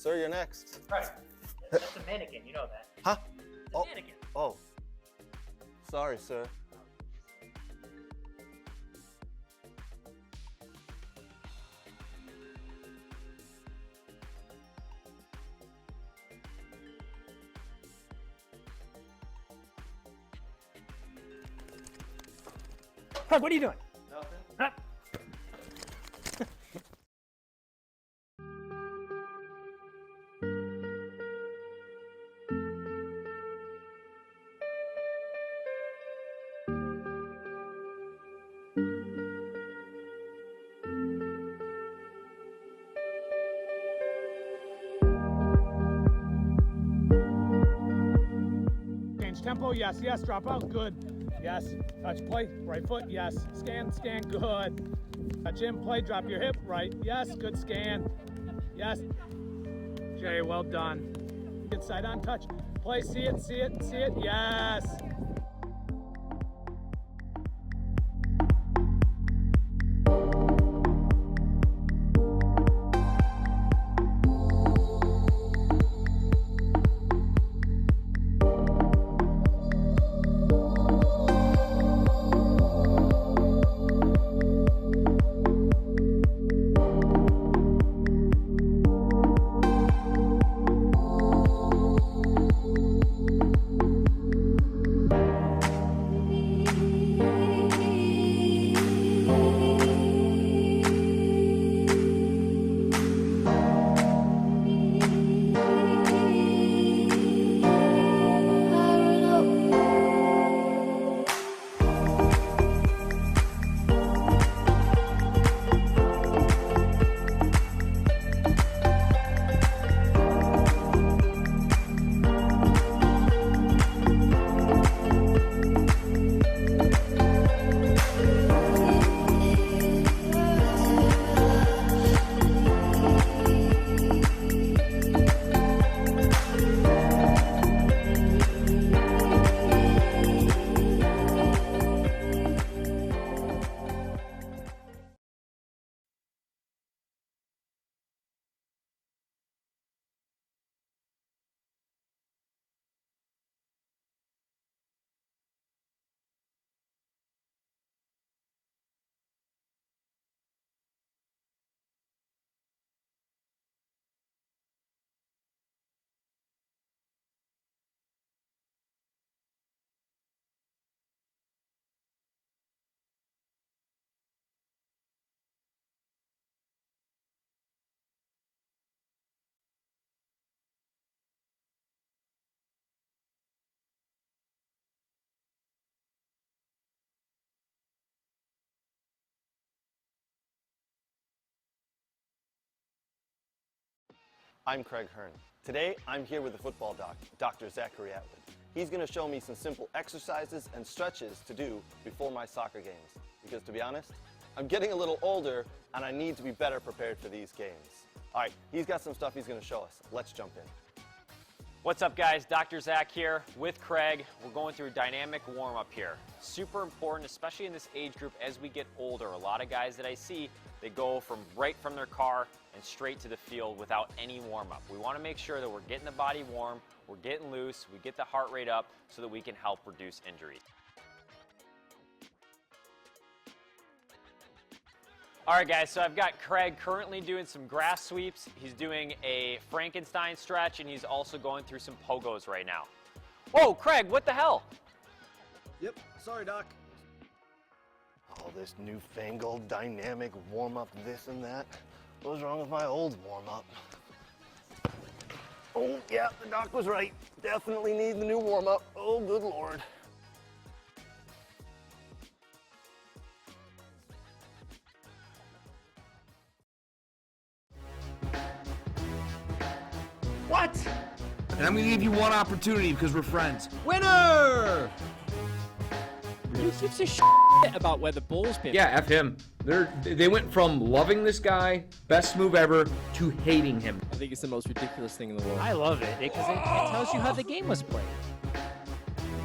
you're next. Right. That's a mannequin. You know that. Huh? It's a mannequin. Oh. Sorry, sir. Craig, what are you doing? Nothing. Huh? Change tempo, yes, yes. Drop out, good. Yes. Touch play, right foot, yes. Scan, good. Touch in, play, drop your hip, right. Yes, good scan. Yes. Jay, well done. Get side on touch. Play, see it, yes. I'm Craig Hearn. Today, I'm here with the football doc, Dr. Zachary Atwood. He's going to show me some simple exercises and stretches to do before my soccer games. Because to be honest, I'm getting a little older and I need to be better prepared for these games. All right, he's got some stuff he's going to show us. Let's jump in. What's up, guys? Dr. Zach here with Craig. We're going through a dynamic warm-up here. Super important, especially in this age group as we get older. A lot of guys that I see, they go right from their car and straight to the field without any warm-up. We want to make sure that we're getting the body warm, we're getting loose, we get the heart rate up so that we can help reduce injury. All right, guys, so I've got Craig currently doing some grass sweeps. He's doing a Frankenstein stretch, and he's also going through some pogos right now. Whoa, Craig, what the hell? Yep, sorry, Doc. All this newfangled dynamic warm-up, this and that. What was wrong with my old warm-up? Oh, yeah, the doc was right. Definitely need the new warm-up. Oh, good Lord. What? And I'm gonna give you one opportunity because we're friends. Winner! Who gives a about where the ball's been? Yeah, F him. They went from loving this guy, best move ever, to hating him. I think it's the most ridiculous thing in the world. I love it because it tells you how the game was played.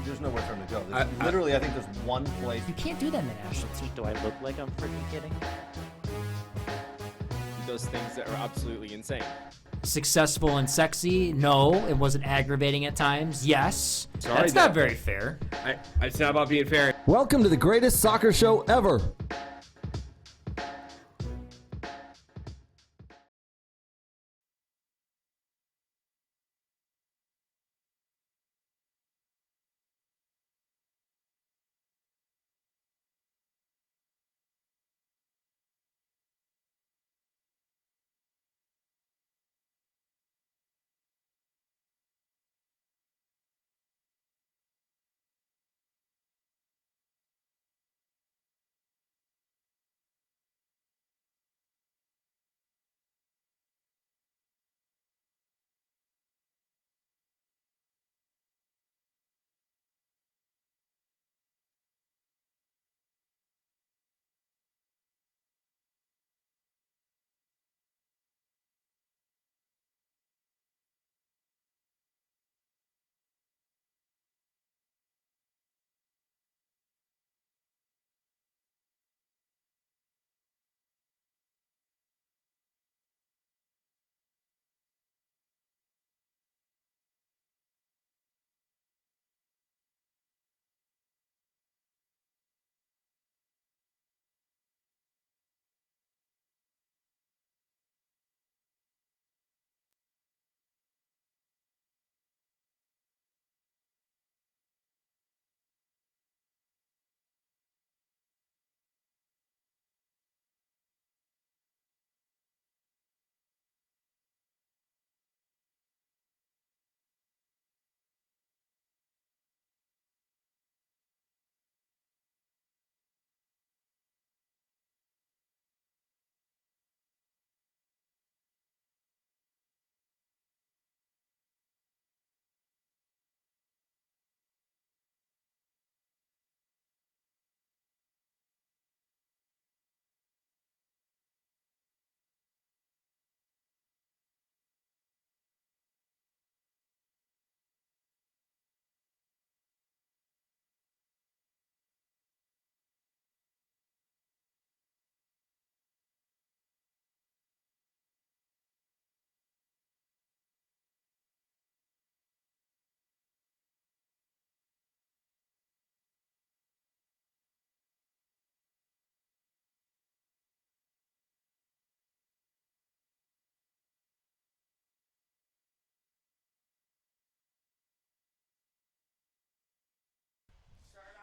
There's nowhere for him to go. Literally, I think there's one place. You can't do that in the national team. Do I look like I'm freaking kidding? He does things that are absolutely insane. Successful and sexy? No. It wasn't aggravating at times? Yes. Sorry, That's not very fair. It's not about being fair. Welcome to the greatest soccer show ever.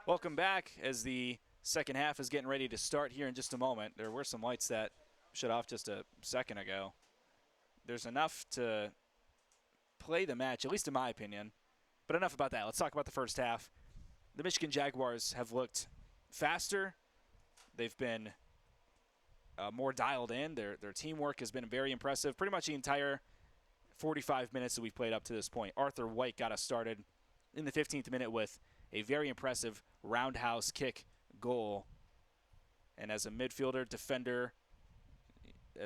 Welcome back as the second half is getting ready to start here in just a moment. There were some lights that shut off just a second ago. There's enough to play the match, at least in my opinion. But enough about that. Let's talk about the first half. The Michigan Jaguars have looked faster. They've been more dialed in. Their teamwork has been very impressive. Pretty much the entire 45 minutes that we've played up to this point. Arthur White got us started in the 15th minute with a very impressive roundhouse kick goal. And as a midfielder, defender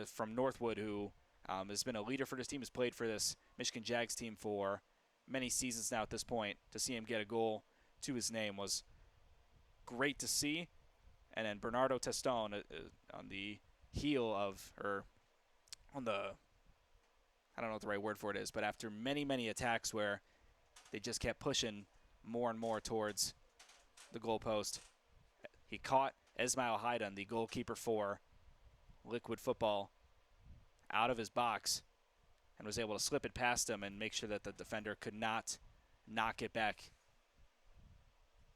from Northwood, who has been a leader for this team, has played for this Michigan Jags team for many seasons now at this point, to see him get a goal to his name was great to see. And then Bernardo Testone on the heel of, or on the, I don't know what the right word for it is, but after many, many attacks where they just kept pushing more and more towards the goalpost, he caught Esmail Haidan, the goalkeeper for Liquid Football, out of his box and was able to slip it past him and make sure that the defender could not knock it back,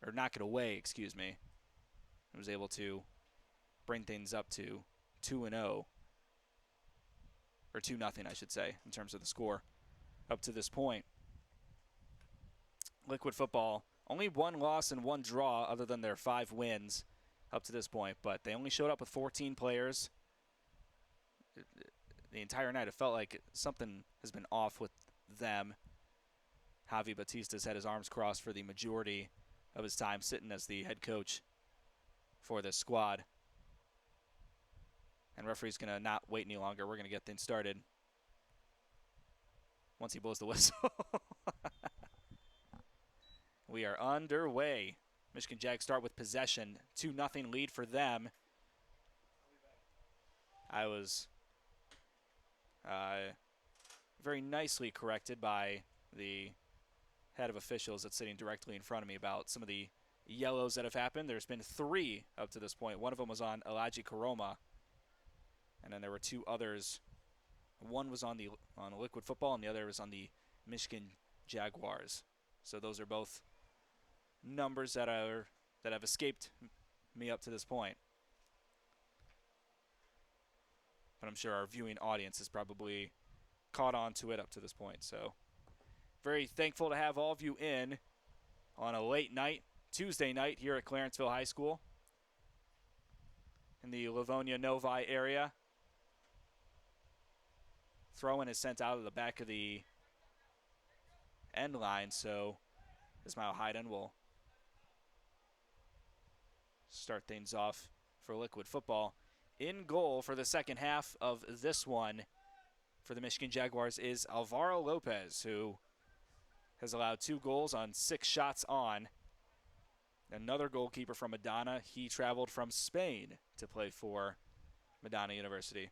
or knock it away, excuse me. And was able to bring things up to 2-0, or 2-0, I should say, in terms of the score up to this point. Liquid Football, only one loss and one draw other than their 5 wins up to this point, but they only showed up with 14 players. The entire night, it felt like something has been off with them. Javi Batista's had his arms crossed for the majority of his time sitting as the head coach for this squad. And referee's going to not wait any longer. We're going to get things started once he blows the whistle. We are underway. Michigan Jags start with possession. 2-0 lead for them. I was very nicely corrected by the head of officials that's sitting directly in front of me about some of the yellows that have happened. There's been 3 up to this point. One of them was on Elijah Karoma, and then there were 2 others. One was on Liquid Football, and the other was on the Michigan Jaguars. So those are both numbers that have escaped me up to this point. But I'm sure our viewing audience has probably caught on to it up to this point. So very thankful to have all of you in on a late night, Tuesday night here at Clarenceville High School in the Livonia Novi area. Throw-in is sent out of the back of the end line, so Esmail Haidan will start things off for Liquid Football. In goal for the second half of this one for the Michigan Jaguars is Alvaro Lopez, who has allowed 2 goals on 6 shots on. Another goalkeeper from Madonna. He traveled from Spain to play for Madonna University.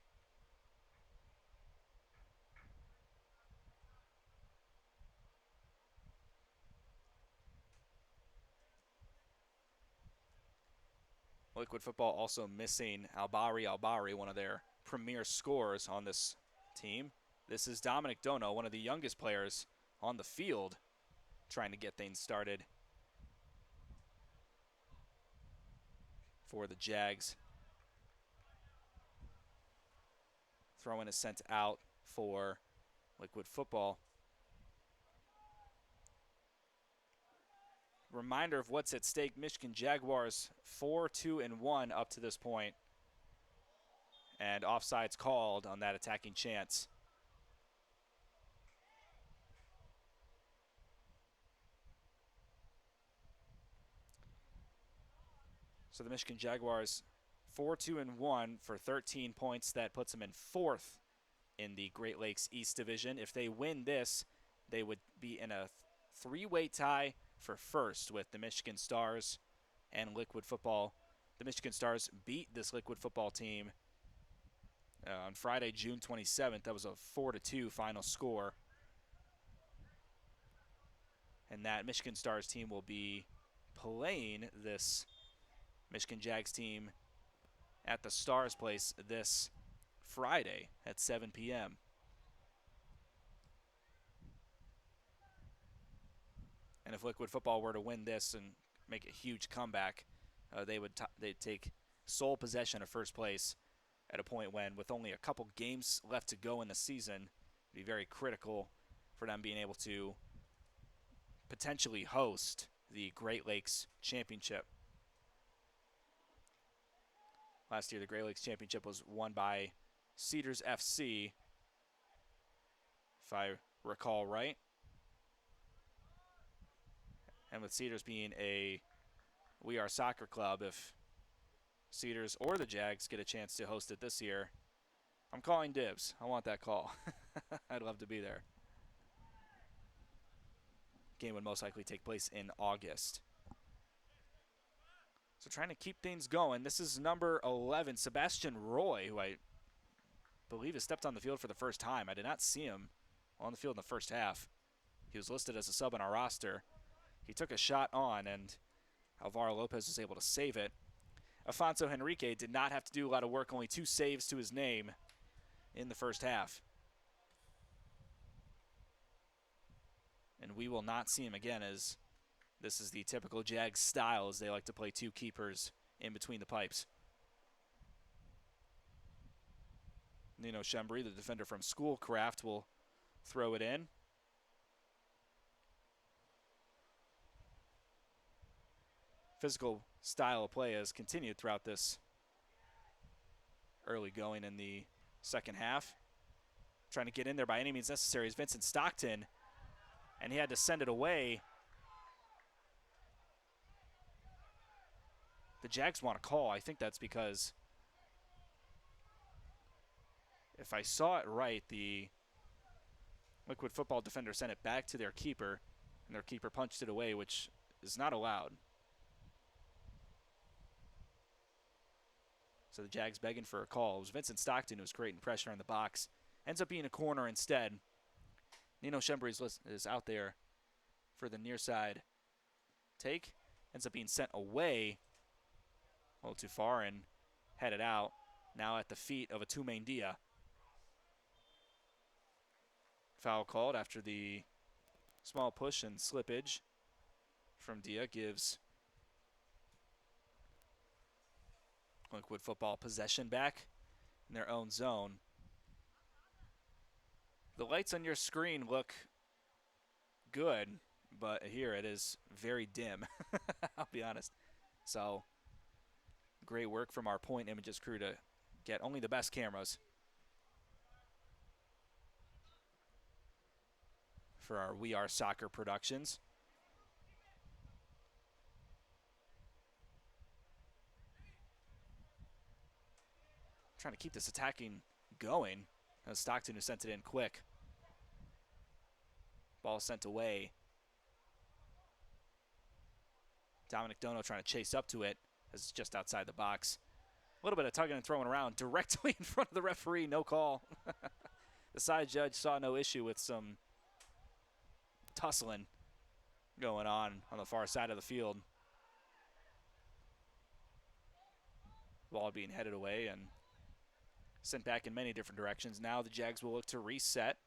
Liquid Football also missing Albari, one of their premier scorers on this team. This is Dominic Dono, one of the youngest players on the field, trying to get things started for the Jags. Throw-in is sent out for Liquid Football. Reminder of what's at stake. Michigan Jaguars 4-2-1 up to this point, and offsides called on that attacking chance. So the Michigan Jaguars 4-2-1 for 13 points. That puts them in 4th in the Great Lakes East Division. If they win this, they would be in a 3-way tie for first with the Michigan Stars and Liquid Football. The Michigan Stars beat this Liquid Football team on Friday, June 27th. That was a 4-2 final score. And that Michigan Stars team will be playing this Michigan Jags team at the Stars place this Friday at 7 p.m. And if Liquid Football were to win this and make a huge comeback, they'd take sole possession of first place at a point when, with only a couple games left to go in the season, it'd be very critical for them being able to potentially host the Great Lakes Championship. Last year, the Great Lakes Championship was won by Cedars FC. if I recall right. And with Cedars being a We Are Soccer club, if Cedars or the Jags get a chance to host it this year, I'm calling dibs. I want that call. I'd love to be there. Game would most likely take place in August. So trying to keep things going. This is number 11, Sebastian Roy, who I believe has stepped on the field for the first time. I did not see him on the field in the first half. He was listed as a sub on our roster. He took a shot on, and Alvaro Lopez was able to save it. Afonso Henrique did not have to do a lot of work, only 2 saves to his name in the first half. And we will not see him again, as this is the typical Jags style, as they like to play 2 keepers in between the pipes. Nino Schembri, the defender from Schoolcraft, will throw it in. Physical style of play has continued throughout this early going in the second half. Trying to get in there by any means necessary is Vincent Stockton, and he had to send it away. The Jags want a call. I think that's because, if I saw it right, the Liquid Football defender sent it back to their keeper, and their keeper punched it away, which is not allowed. So the Jags begging for a call. It was Vincent Stockton who was creating pressure in the box. Ends up being a corner instead. Nino Schembri is out there for the near side take. Ends up being sent away a little too far and headed out. Now at the feet of Atume Ndia. Foul called after the small push and slippage from Dia gives Liquid Football possession back in their own zone. The lights on your screen look good, but here it is very dim. I'll be honest. So great work from our Point Images crew to get only the best cameras for our We Are Soccer productions. Trying to keep this attacking going. That was Stockton who sent it in quick. Ball sent away. Dominic Dono trying to chase up to it as it's just outside the box. A little bit of tugging and throwing around directly in front of the referee. No call. The side judge saw no issue with some tussling going on the far side of the field. Ball being headed away and sent back in many different directions. Now the Jags will look to reset.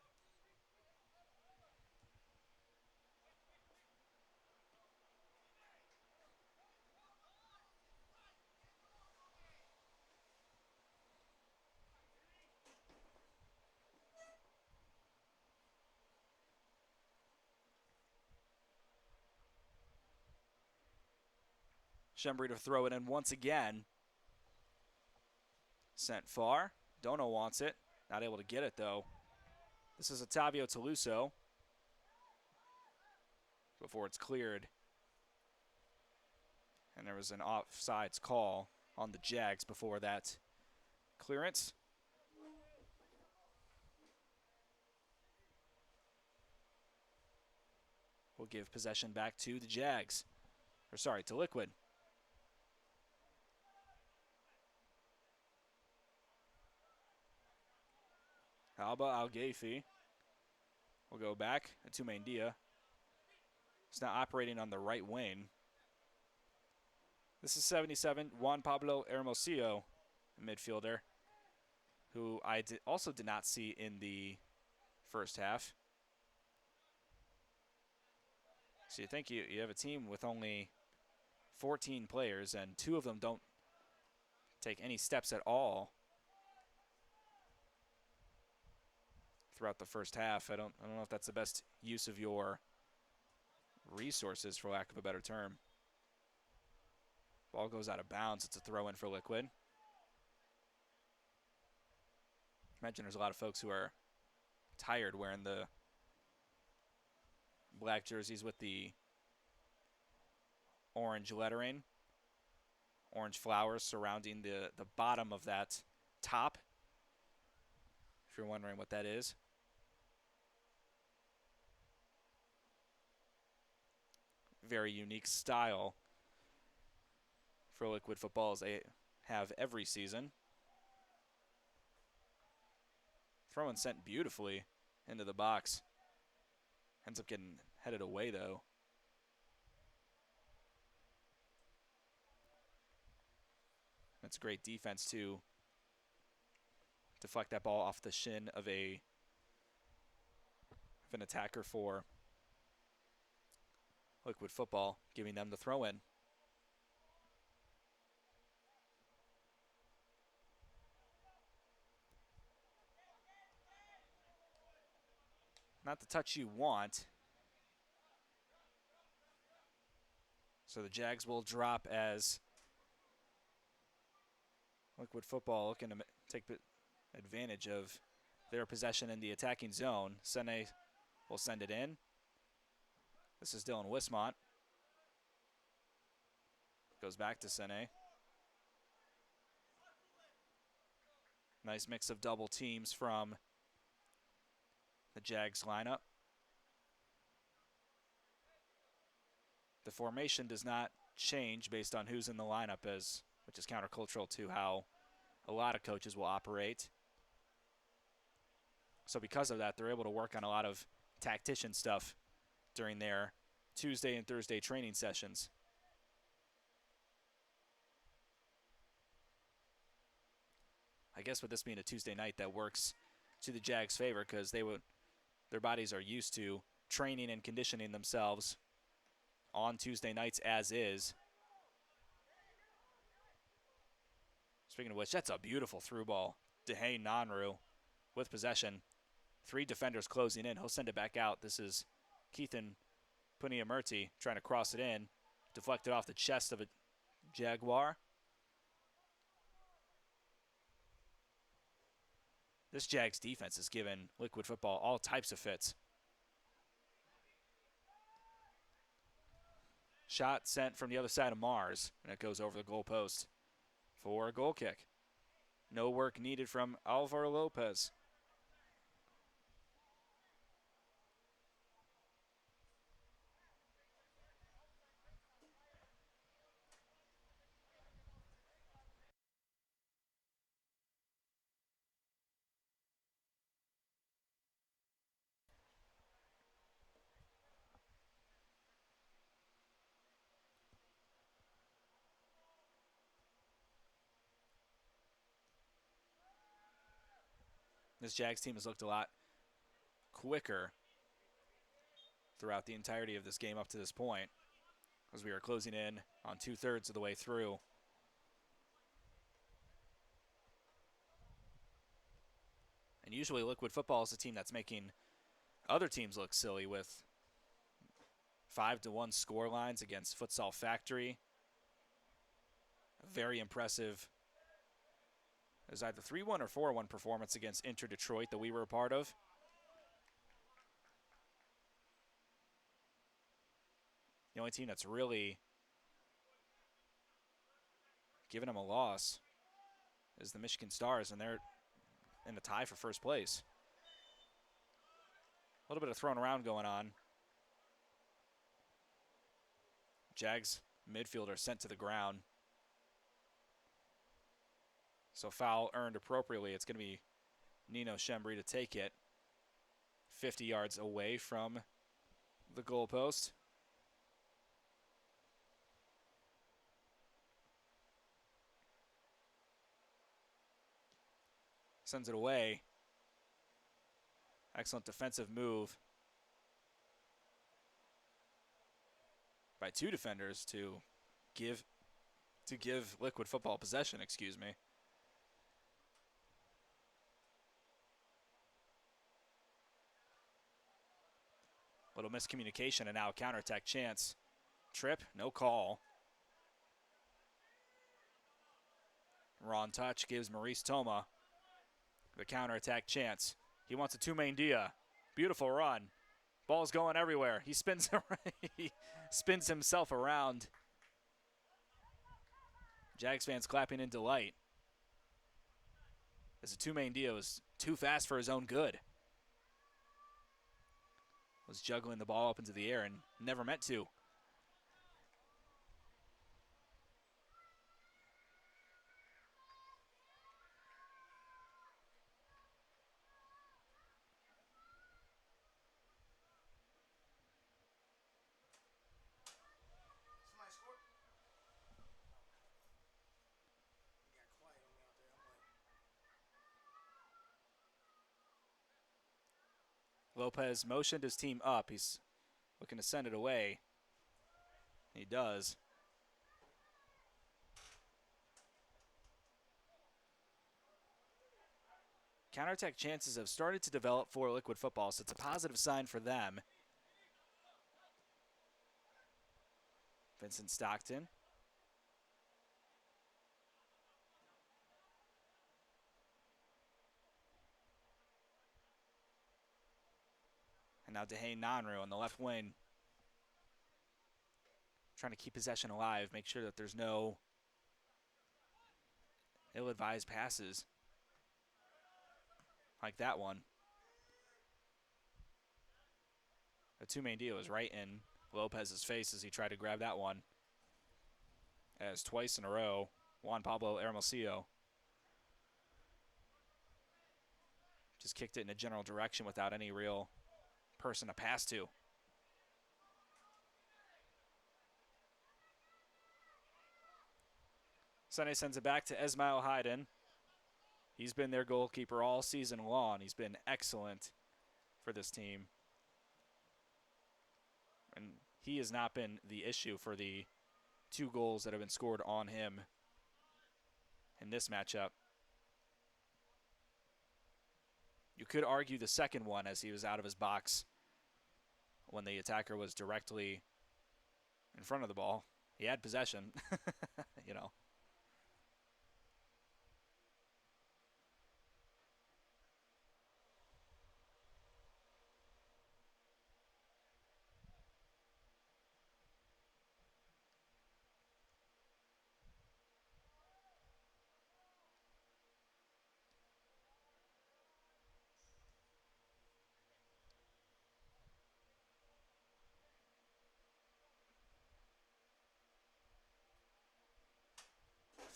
Schembri to throw it in once again. Sent far. Dono wants it. Not able to get it, though. This is Otavio Toluso. Before it's cleared. And there was an offsides call on the Jags before that clearance. We'll give possession back to the Jags. Or sorry, to Liquid. Alba Algaifi will go back to Ndia. He's now operating on the right wing. This is 77, Juan Pablo Hermosillo, midfielder, who I also did not see in the first half. So you think you have a team with only 14 players, and 2 of them don't take any steps at all throughout the first half. I don't know if that's the best use of your resources, for lack of a better term. Ball goes out of bounds. It's a throw in for Liquid. Imagine there's a lot of folks who are tired wearing the black jerseys with the orange lettering, orange flowers surrounding the bottom of that top, if you're wondering what that is. Very unique style for Liquid Football as they have every season. Throw and sent beautifully into the box. Ends up getting headed away, though. That's great defense, too. Deflect that ball off the shin of an attacker for Liquid Football, giving them the throw in. Not the touch you want. So the Jags will drop as Liquid Football looking to take advantage of their possession in the attacking zone. Sene will send it in. This is Dylan Wismont. Goes back to Sene. Nice mix of double teams from the Jags lineup. The formation does not change based on who's in the lineup, which is countercultural to how a lot of coaches will operate. So because of that, they're able to work on a lot of tactician stuff during their Tuesday and Thursday training sessions. I guess with this being a Tuesday night, that works to the Jags' favor because their bodies are used to training and conditioning themselves on Tuesday nights as is. Speaking of which, that's a beautiful through ball. Dehay Nanru with possession. 3 defenders closing in. He'll send it back out. This is Keithan Puniamurti trying to cross it in. Deflected off the chest of a Jaguar. This Jags defense has given Liquid Football all types of fits. Shot sent from the other side of Mars, and it goes over the goalpost for a goal kick. No work needed from Alvaro Lopez. This Jags team has looked a lot quicker throughout the entirety of this game up to this point, as we are closing in on 2/3 of the way through. And usually Liquid Football is a team that's making other teams look silly with 5-1 score lines against Futsal Factory. A very impressive. It was either 3-1 or 4-1 performance against Inter Detroit that we were a part of. The only team that's really given them a loss is the Michigan Stars, and they're in a tie for first place. A little bit of throwing around going on. Jags midfielder sent to the ground. So foul earned appropriately. It's going to be Nino Shembri to take it. 50 yards away from the goalpost. Sends it away. Excellent defensive move by 2 defenders to give Liquid Football possession, excuse me. Little miscommunication and now a counterattack chance. Trip, no call. Raw touch gives Maurice Toma the counterattack chance. He wants a two-main Dia. Beautiful run. Ball's going everywhere. He spins he spins himself around. Jags fans clapping in delight. As a two-main Dia was too fast for his own good. Was juggling the ball up into the air and never meant to. Lopez motioned his team up. He's looking to send it away. He does. Counterattack chances have started to develop for Liquid Football, so it's a positive sign for them. Vincent Stockton. And now Dehane Nanru on the left wing. Trying to keep possession alive, make sure that there's no ill-advised passes like that one. The two-main deal was right in Lopez's face as he tried to grab that one. As twice in a row, Juan Pablo Hermosillo just kicked it in a general direction without any real person to pass to. Sunday sends it back to Esmail Hayden. He's been their goalkeeper all season long. He's been excellent for this team. And he has not been the issue for the 2 goals that have been scored on him in this matchup. You could argue the second one as he was out of his box when the attacker was directly in front of the ball. He had possession, you know.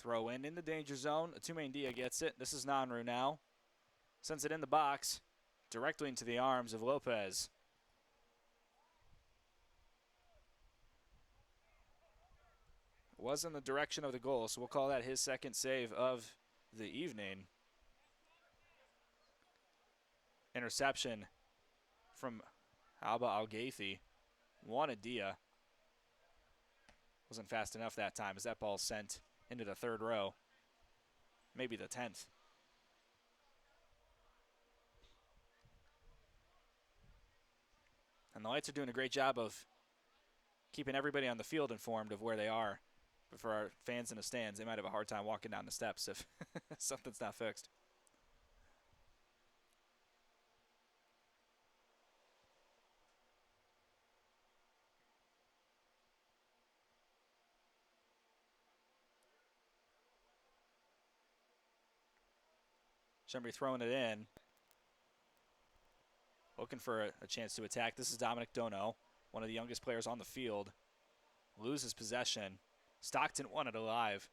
Throw in the danger zone. A two-main Dia gets it. This is Nanru now. Sends it in the box, directly into the arms of Lopez. Was in the direction of the goal, so we'll call that his second save of the evening. Interception from Alba Algaithi. Wanted Dia. Wasn't fast enough that time as that ball sent into the 3rd row. Maybe the 10th. And the Lights are doing a great job of keeping everybody on the field informed of where they are. But for our fans in the stands, they might have a hard time walking down the steps if something's not fixed. Chembry throwing it in. Looking for a chance to attack. This is Dominic Dono, one of the youngest players on the field. Loses possession. Stockton won it alive.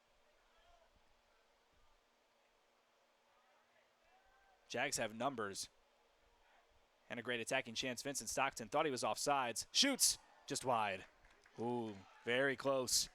Jags have numbers and a great attacking chance. Vincent Stockton thought he was offsides. Shoots just wide. Ooh, very close.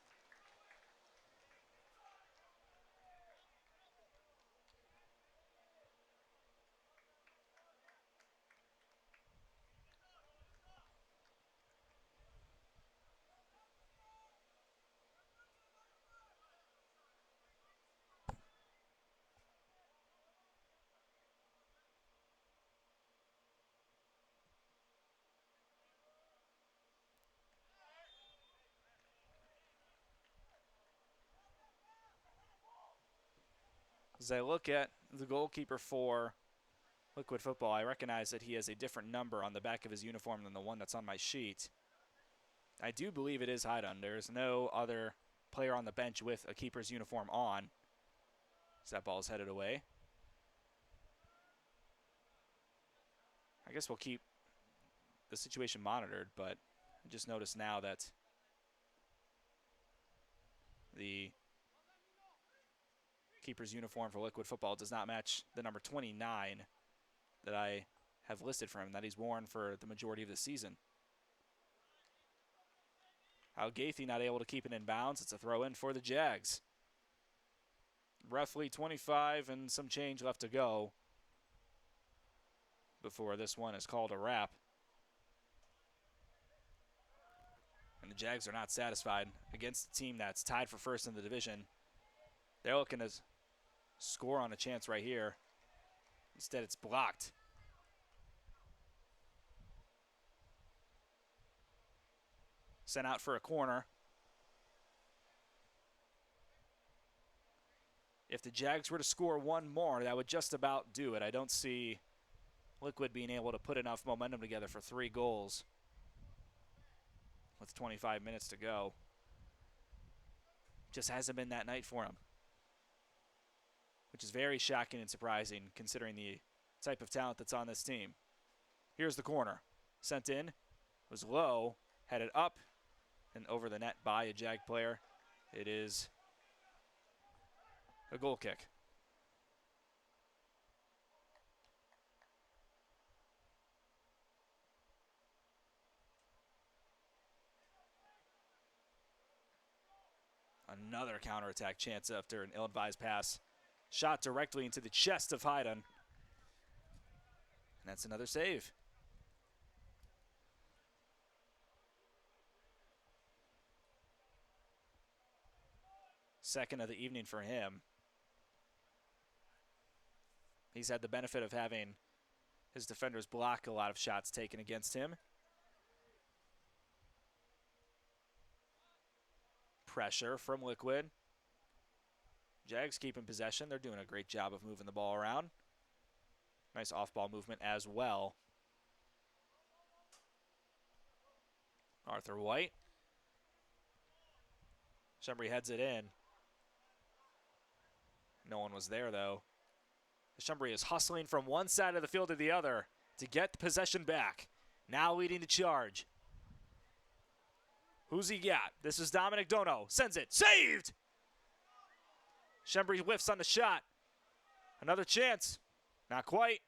As I look at the goalkeeper for Liquid Football, I recognize that he has a different number on the back of his uniform than the one that's on my sheet. I do believe it is Haydn. There's no other player on the bench with a keeper's uniform on. So that ball is headed away. I guess we'll keep the situation monitored, but I just noticed now that the keeper's uniform for Liquid Football does not match the number 29 that I have listed for him, that he's worn for the majority of the season. Gaethje not able to keep it in bounds. It's a throw in for the Jags. Roughly 25 and some change left to go before this one is called a wrap. And the Jags are not satisfied against a team that's tied for first in the division. They're looking to score on a chance right here. Instead, it's blocked. Sent out for a corner. If the Jags were to score one more, that would just about do it. I don't see Liquid being able to put enough momentum together for 3 goals with 25 minutes to go. Just hasn't been that night for him, which is very shocking and surprising considering the type of talent that's on this team. Here's the corner. Sent in, was low, headed up, and over the net by a Jag player. It is a goal kick. Another counterattack chance after an ill-advised pass. Shot directly into the chest of Haydn. And that's another save. Second of the evening for him. He's had the benefit of having his defenders block a lot of shots taken against him. Pressure from Liquid. Jags keeping possession. They're doing a great job of moving the ball around. Nice off-ball movement as well. Arthur White. Shembry heads it in. No one was there, though. Shembry is hustling from one side of the field to the other to get the possession back. Now leading the charge. Who's he got? This is Dominic Dono. Sends it. Saved! Shembry whiffs on the shot. Another chance. Not quite.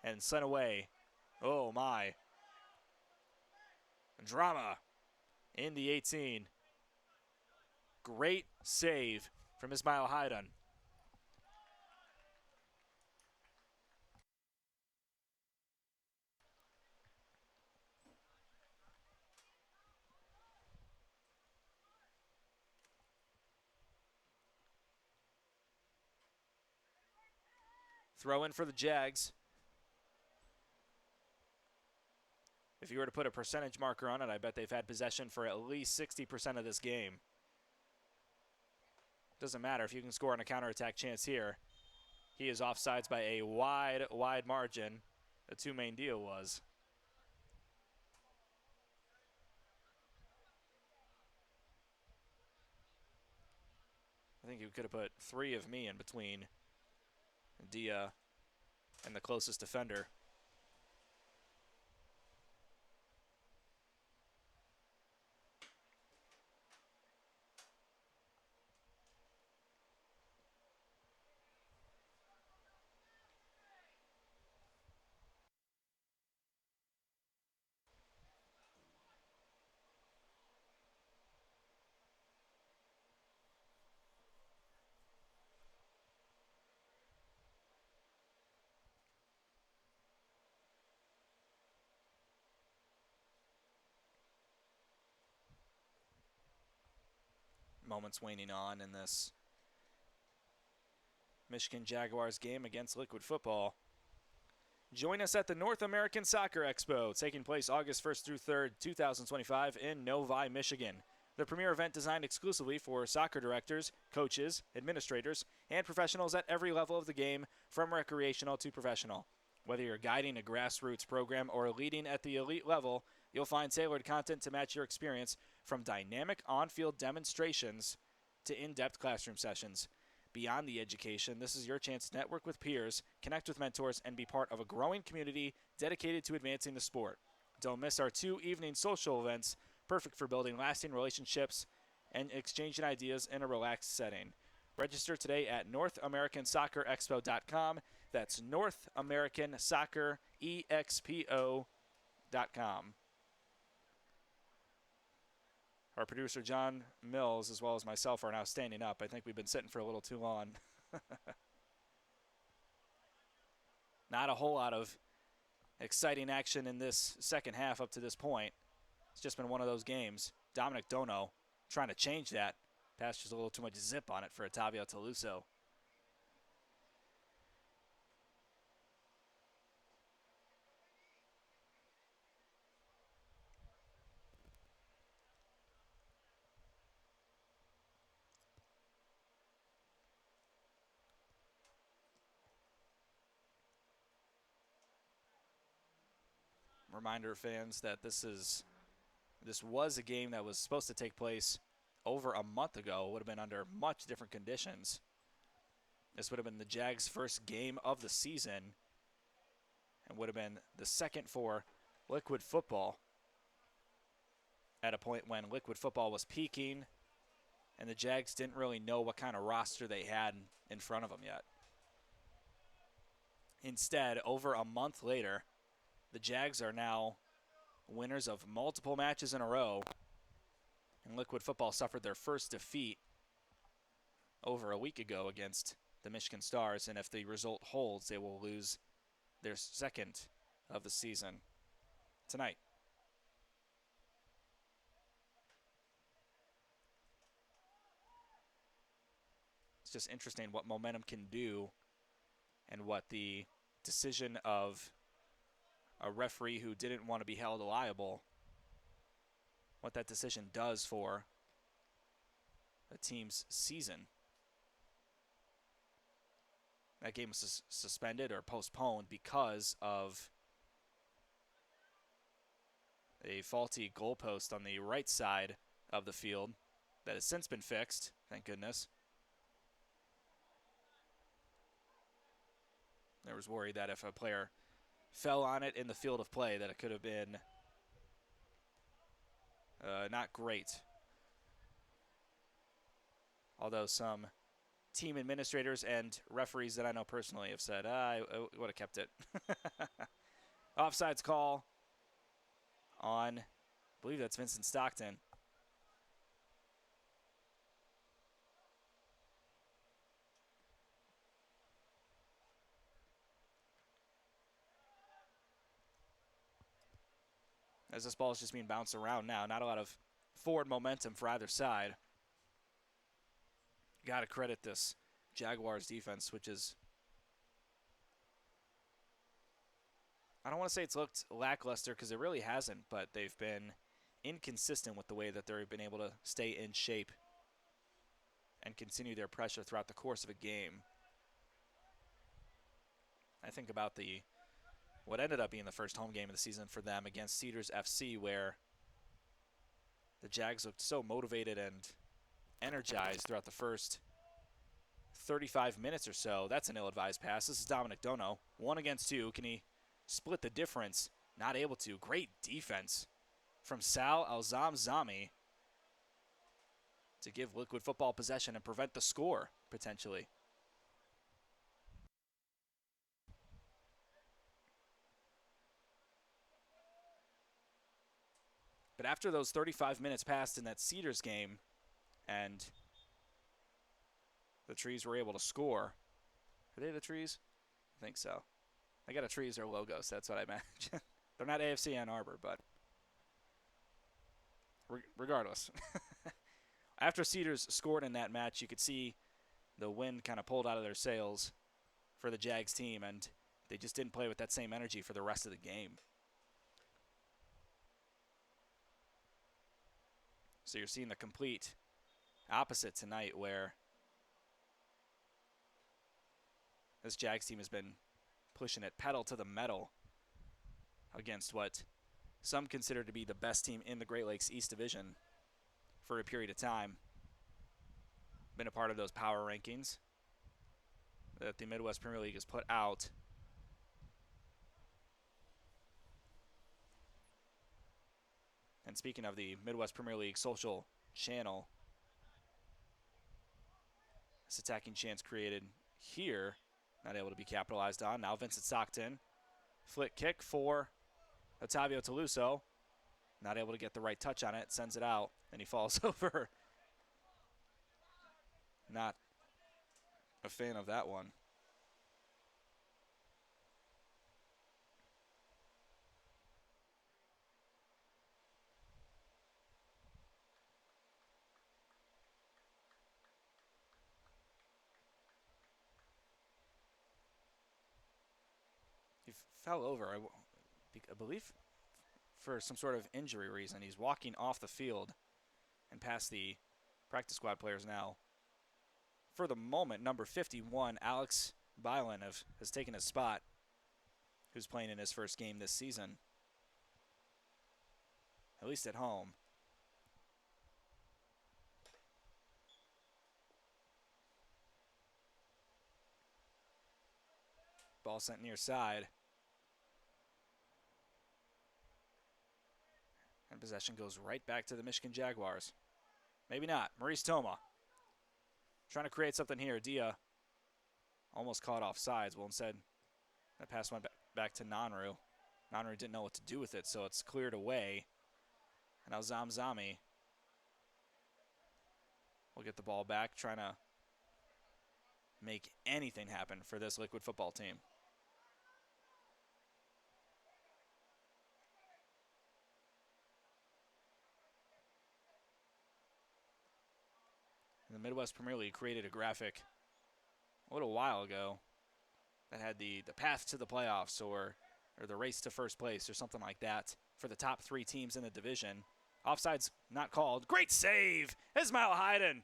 And sent away. Oh, my. Drama in the 18. Great save from Ismail Haydn. Throw in for the Jags. If you were to put a percentage marker on it, I bet they've had possession for at least 60% of this game. Doesn't matter if you can score on a counterattack chance here. He is offsides by a wide margin. The two-main deal was. I think you could have put 3 of me in between Dia and the closest defender. Moments waning on in this Michigan Jaguars game against Liquid Football. Join us at the North American Soccer Expo, taking place August 1st through 3rd, 2025 in Novi, Michigan. The premier event designed exclusively for soccer directors, coaches, administrators, and professionals at every level of the game, from recreational to professional. Whether you're guiding a grassroots program or leading at the elite level, you'll find tailored content to match your experience, from dynamic on-field demonstrations to in-depth classroom sessions. Beyond the education, this is your chance to network with peers, connect with mentors, and be part of a growing community dedicated to advancing the sport. Don't miss our 2 evening social events, perfect for building lasting relationships and exchanging ideas in a relaxed setting. Register today at NorthAmericanSoccerExpo.com. That's NorthAmericanSoccerExpo.com. Our producer, John Mills, as well as myself, are now standing up. I think we've been sitting for a little too long. Not a whole lot of exciting action in this second half up to this point. It's just been one of those games. Dominic Dono trying to change that. Pass just a little too much zip on it for Otavio Toluso. Reminder, fans, that this was a game that was supposed to take place over a month ago. It would have been under much different conditions. This would have been the Jags' first game of the season and would have been the second for Liquid Football at a point when Liquid Football was peaking and the Jags didn't really know what kind of roster they had in front of them yet. Instead, over a month later, the Jags are now winners of multiple matches in a row, and Liquid Football suffered their first defeat over a week ago against the Michigan Stars, and if the result holds, they will lose their second of the season tonight. It's just interesting what momentum can do and what the decision of a referee who didn't want to be held liable, what that decision does for a team's season. That game was suspended or postponed because of a faulty goalpost on the right side of the field that has since been fixed, thank goodness. There was worry that if a player fell on it in the field of play, that it could have been not great. Although some team administrators and referees that I know personally have said, I would have kept it. Offsides call on, I believe that's Vincent Stockton. As this ball is just being bounced around now. Not a lot of forward momentum for either side. Got to credit this Jaguars defense, which is, I don't want to say it's looked lackluster because it really hasn't, but they've been inconsistent with the way that they've been able to stay in shape and continue their pressure throughout the course of a game. I think about what ended up being the first home game of the season for them against Cedars FC, where the Jags looked so motivated and energized throughout the first 35 minutes or so. That's an ill-advised pass. This is Dominic Dono. 1 against 2. Can he split the difference? Not able to. Great defense from Sal Alzamzami to give Liquid Football possession and prevent the score, potentially. But after those 35 minutes passed in that Cedars game and the Trees were able to score. Are they the Trees? I think so. They got a Trees or logo, so that's what I imagine. They're not AFC Ann Arbor, but regardless. After Cedars scored in that match, you could see the wind kind of pulled out of their sails for the Jags team, and they just didn't play with that same energy for the rest of the game. So you're seeing the complete opposite tonight, where this Jags team has been pushing it pedal to the metal against what some consider to be the best team in the Great Lakes East Division for a period of time. Been a part of those power rankings that the Midwest Premier League has put out. And speaking of the Midwest Premier League social channel, this attacking chance created here, not able to be capitalized on. Now Vincent Stockton, flick kick for Otavio Toluso, not able to get the right touch on it, sends it out, and he falls over. Not a fan of that one. He fell over, I believe, for some sort of injury reason. He's walking off the field and past the practice squad players now. For the moment, number 51, Alex Bylan, has taken his spot, who's playing in his first game this season, at least at home. Ball sent near side. And possession goes right back to the Michigan Jaguars. Maybe not. Maurice Toma trying to create something here. Dia almost caught off sides. Well, instead, that pass went back to Nanru. Nanru didn't know what to do with it, so it's cleared away. And now Zamzami will get the ball back, trying to make anything happen for this Liquid football team. The Midwest Premier League created a graphic a little while ago that had the path to the playoffs or the race to first place or something like that for the top 3 teams in the division. Offside's not called. Great save! Ismail Hayden.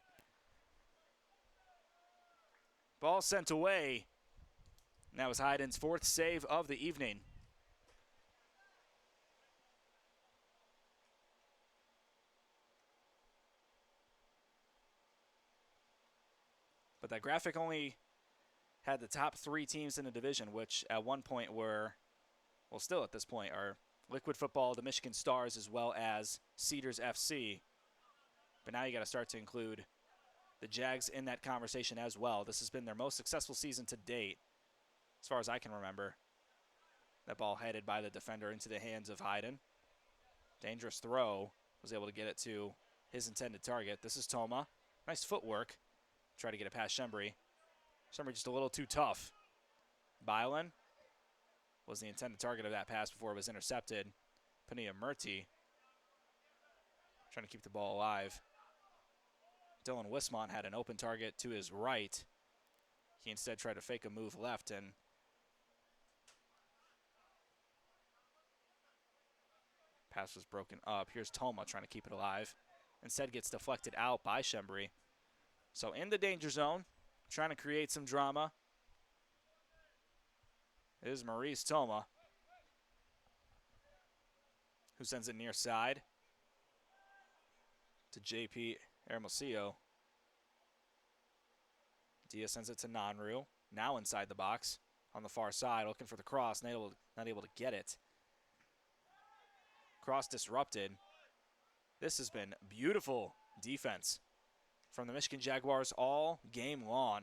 Ball sent away. And that was Hayden's 4th save of the evening. But that graphic only had the top 3 teams in the division, which at one point were, well, still at this point, are Liquid Football, the Michigan Stars, as well as Cedars FC. But now you got to start to include the Jags in that conversation as well. This has been their most successful season to date, as far as I can remember. That ball headed by the defender into the hands of Hayden. Dangerous throw. Was able to get it to his intended target. This is Toma. Nice footwork. Try to get it past Shembry. Shembry just a little too tough. Bylan was the intended target of that pass before it was intercepted. Pania Murti trying to keep the ball alive. Dylan Wismont had an open target to his right. He instead tried to fake a move left, and pass was broken up. Here's Toma trying to keep it alive. Instead gets deflected out by Shembry. So in the danger zone, trying to create some drama, is Maurice Toma, who sends it near side to JP Hermosillo. Dia sends it to Nanru, now inside the box on the far side, looking for the cross, not able to get it. Cross disrupted. This has been beautiful defense from the Michigan Jaguars all game long,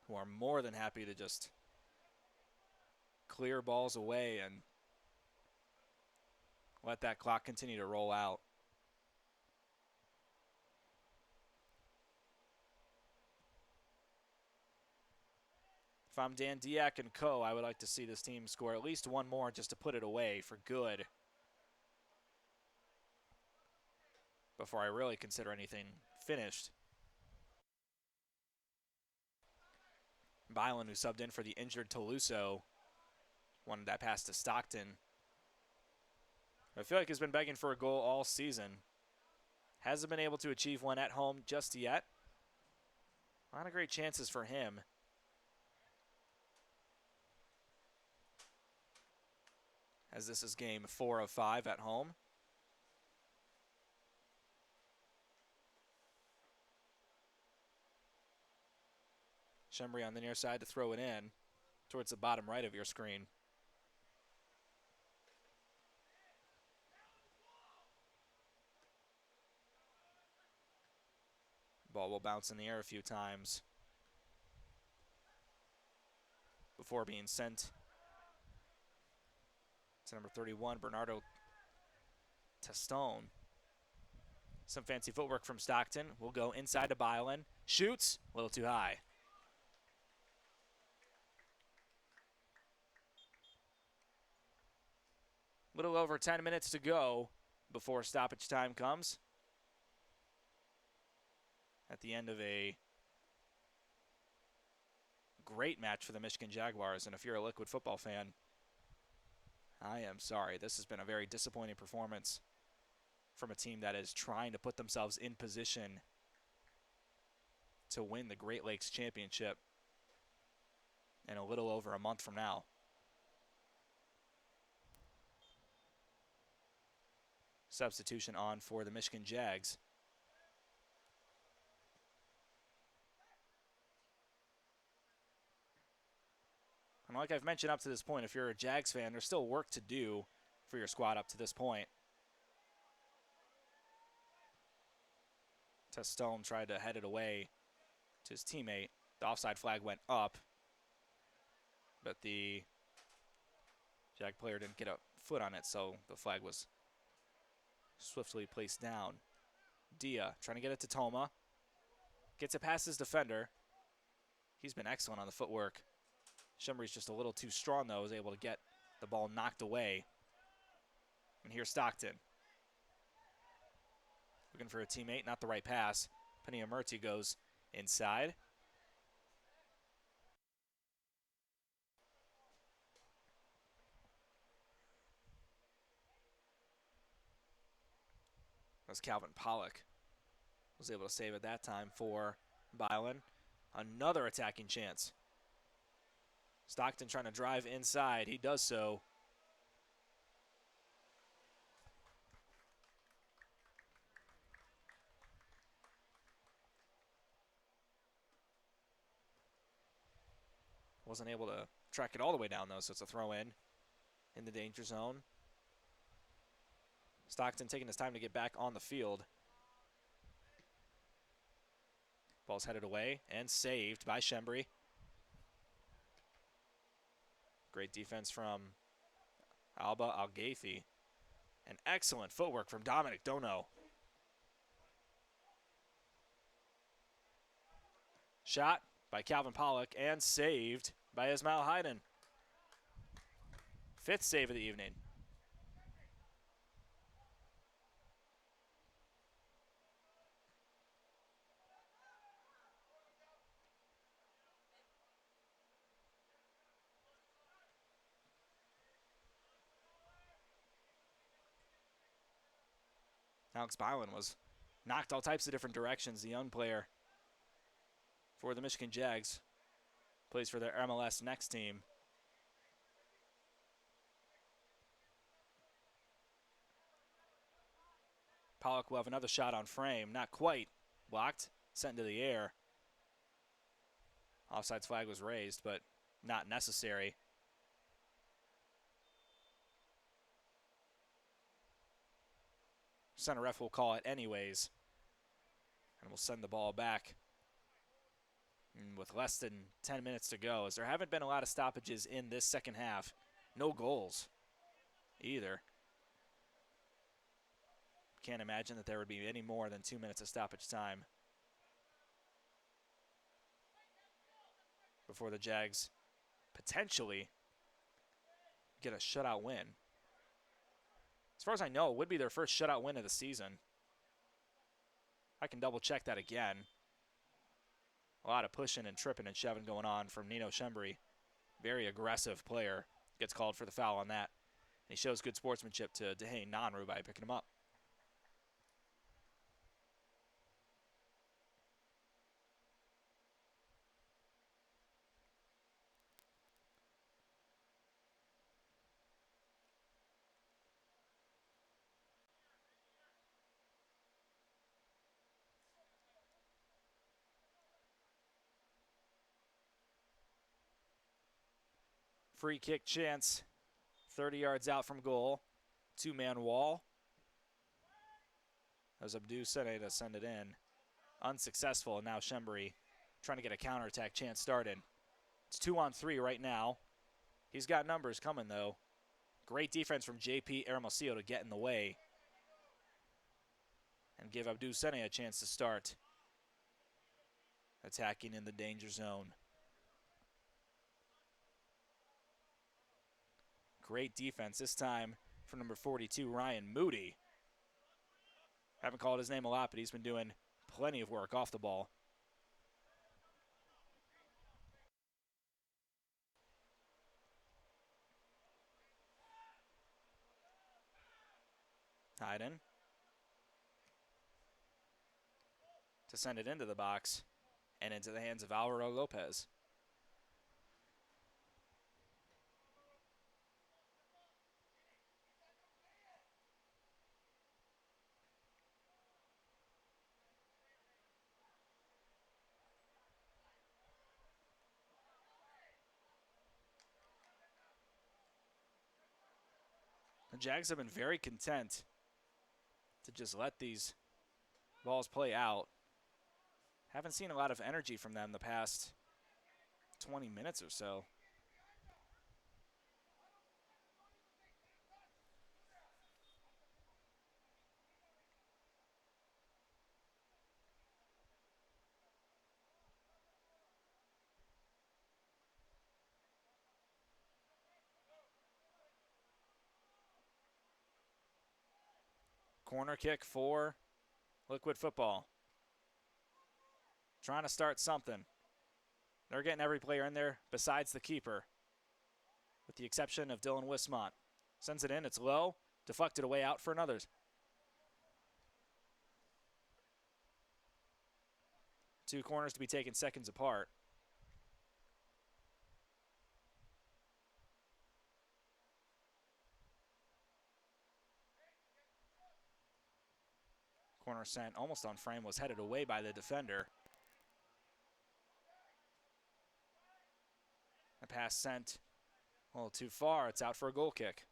who are more than happy to just clear balls away and let that clock continue to roll out. If I'm Dan Diak and co., I would like to see this team score at least one more just to put it away for good before I really consider anything finished. Bylan, who subbed in for the injured Toluso, wanted that pass to Stockton. I feel like he's been begging for a goal all season. Hasn't been able to achieve one at home just yet. A lot of great chances for him. As this is game 4 of 5 at home. Shembry on the near side to throw it in towards the bottom right of your screen. Ball will bounce in the air a few times before being sent to number 31, Bernardo Testone. Some fancy footwork from Stockton. Will go inside to Byland. Shoots, a little too high. Little over 10 minutes to go before stoppage time comes. At the end of a great match for the Michigan Jaguars, and if you're a Liquid football fan, I am sorry. This has been a very disappointing performance from a team that is trying to put themselves in position to win the Great Lakes Championship in a little over a month from now. Substitution on for the Michigan Jags. And like I've mentioned up to this point, if you're a Jags fan, there's still work to do for your squad up to this point. Testone tried to head it away to his teammate. The offside flag went up, but the Jag player didn't get a foot on it, so the flag was swiftly placed down. Dia trying to get it to Toma. Gets it past his defender. He's been excellent on the footwork. Shembry's just a little too strong, though. Was able to get the ball knocked away. And here's Stockton. Looking for a teammate, not the right pass. Penny Murty goes inside. As Calvin Pollock was able to save at that time for Byland. Another attacking chance. Stockton trying to drive inside. He does so. Wasn't able to track it all the way down, though, so it's a throw in the danger zone. Stockton taking his time to get back on the field. Ball's headed away and saved by Shembry. Great defense from Alba Algathi. And excellent footwork from Dominic Dono. Shot by Calvin Pollock and saved by Ismail Hayden. 5th save of the evening. Alex Byland was knocked all types of different directions. The young player for the Michigan Jags plays for their MLS Next team. Pollock will have another shot on frame. Not quite blocked. Sent into the air. Offsides flag was raised, but not necessary. Center ref will call it anyways. And we'll send the ball back. And with less than 10 minutes to go, as there haven't been a lot of stoppages in this second half. No goals either. Can't imagine that there would be any more than 2 minutes of stoppage time before the Jags potentially get a shutout win. As far as I know, it would be their first shutout win of the season. I can double check that again. A lot of pushing and tripping and shoving going on from Nino Shembry. Very aggressive player. Gets called for the foul on that. And he shows good sportsmanship to Dehane Nanru by picking him up. Free kick chance, 30 yards out from goal. Two-man wall. As Abdou Sene to send it in. Unsuccessful, and now Shembri trying to get a counterattack chance started. It's 2-on-3 right now. He's got numbers coming, though. Great defense from JP Hermosillo to get in the way and give Abdou Sene a chance to start attacking in the danger zone. Great defense this time from number 42, Ryan Moody. Haven't called his name a lot, but he's been doing plenty of work off the ball. Hayden to send it into the box and into the hands of Alvaro Lopez. The Jags have been very content to just let these balls play out. Haven't seen a lot of energy from them the past 20 minutes or so. Corner kick for Liquid Football. Trying to start something. They're getting every player in there besides the keeper, with the exception of Dylan Wismont. Sends it in, it's low, deflected away out for another. Two corners to be taken seconds apart. Corner sent almost on frame, was headed away by the defender. The pass sent a little too far. It's out for a goal kick.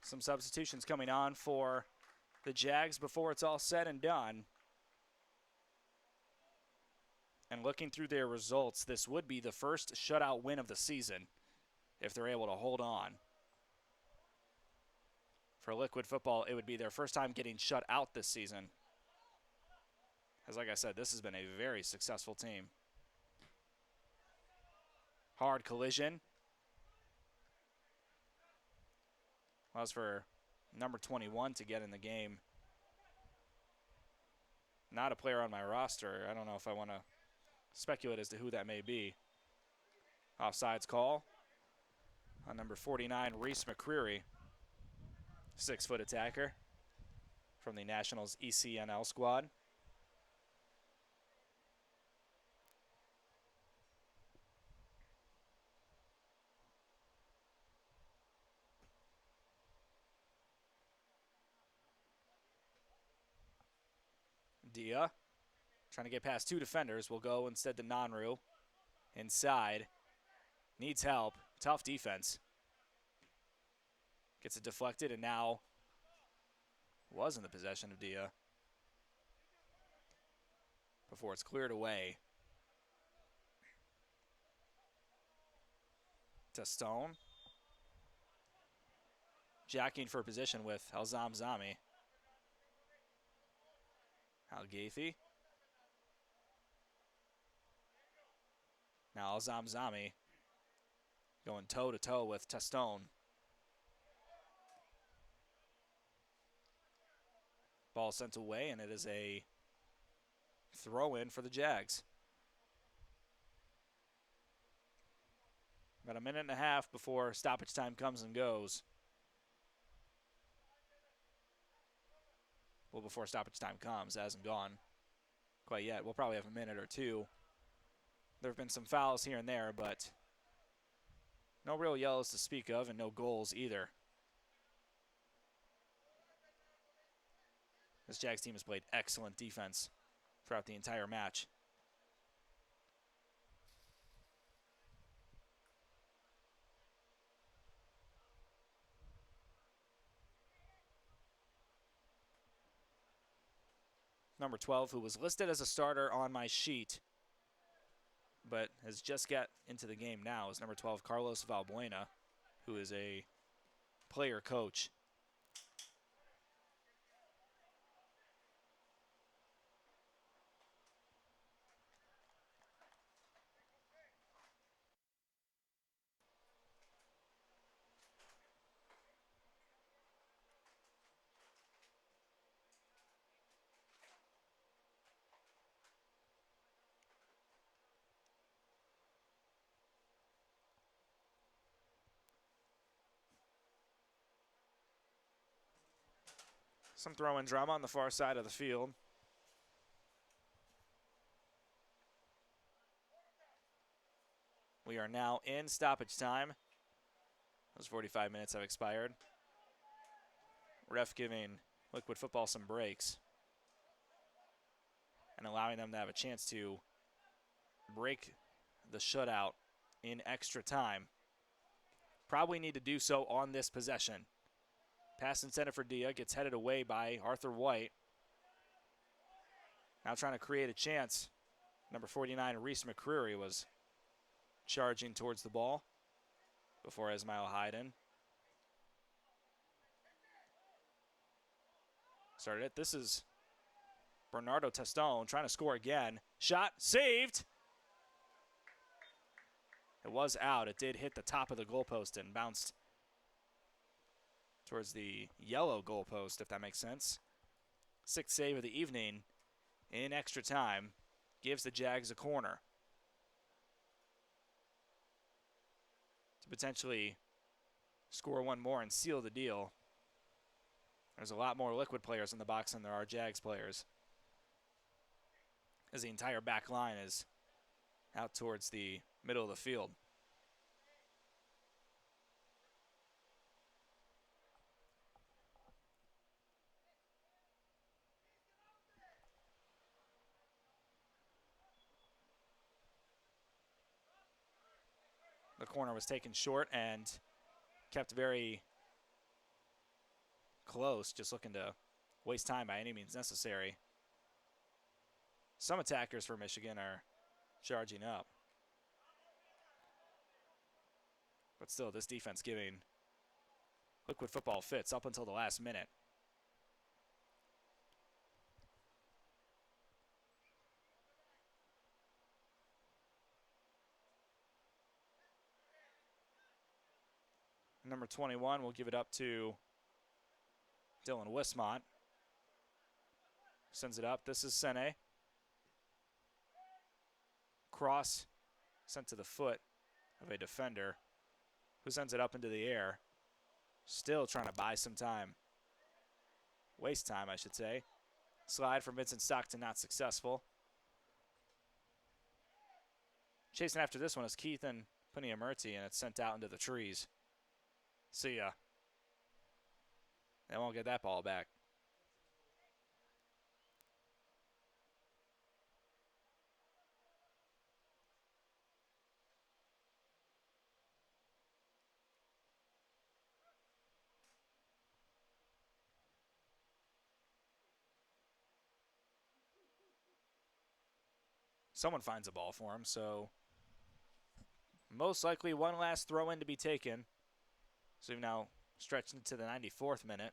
Some substitutions coming on for the Jags before it's all said and done. And looking through their results, this would be the first shutout win of the season if they're able to hold on. For Liquid Football, it would be their first time getting shut out this season. As like I said, this has been a very successful team. Hard collision. Allows for number 21 to get in the game. Not a player on my roster. I don't know if I want to speculate as to who that may be. Offsides call on number 49, Reese McCreary. 6-foot attacker from the Nationals ECNL squad. Dia trying to get past two defenders. Will go instead to Nanru. Inside. Needs help. Tough defense. Gets it deflected and now was in the possession of Dia before it's cleared away. To Stone. Jacking for position with Alzam Zami. Al-Ghafi. Now Alzam Zami going toe-to-toe with Testone. Ball sent away, and it is a throw-in for the Jags. About a minute and a half before stoppage time comes and goes. well, before stoppage time comes. It hasn't gone quite yet. We'll probably have a minute or two. There have been some fouls here and there, but no real yellows to speak of and no goals either. This Jags team has played excellent defense throughout the entire match. Number 12, who was listed as a starter on my sheet, but has just got into the game now, is number 12, Carlos Valbuena, who is a player coach. Some throw-in drama on the far side of the field. We are now in stoppage time. Those 45 minutes have expired. Ref giving Liquid Football some breaks and allowing them to have a chance to break the shutout in extra time. Probably need to do so on this possession. Pass intended for Dia, gets headed away by Arthur White. Now trying to create a chance. Number 49, Reese McCreary, was charging towards the ball before Ismail Hayden started it. This is Bernardo Testone trying to score again. Shot saved. It was out. It did hit the top of the goalpost and bounced towards the yellow goalpost, if that makes sense. Sixth save of the evening in extra time. Gives the Jags a corner to potentially score one more and seal the deal. There's a lot more Liquid players in the box than there are Jags players, as the entire back line is out towards the middle of the field. The corner was taken short and kept very close, just looking to waste time by any means necessary. Some attackers for Michigan are charging up. But still, this defense giving Liquid Football fits up until the last minute. Number 21 will give it up to Dylan Wismont. Sends it up. This is Sene. Cross sent to the foot of a defender who sends it up into the air. Still trying to buy some time. Waste time, I should say. Slide from Vincent Stockton, not successful. Chasing after this one is Keith and Puniamurti, and it's sent out into the trees. See ya. They won't get that ball back. Someone finds a ball for him, so most likely one last throw in to be taken. So we've now stretched into the 94th minute.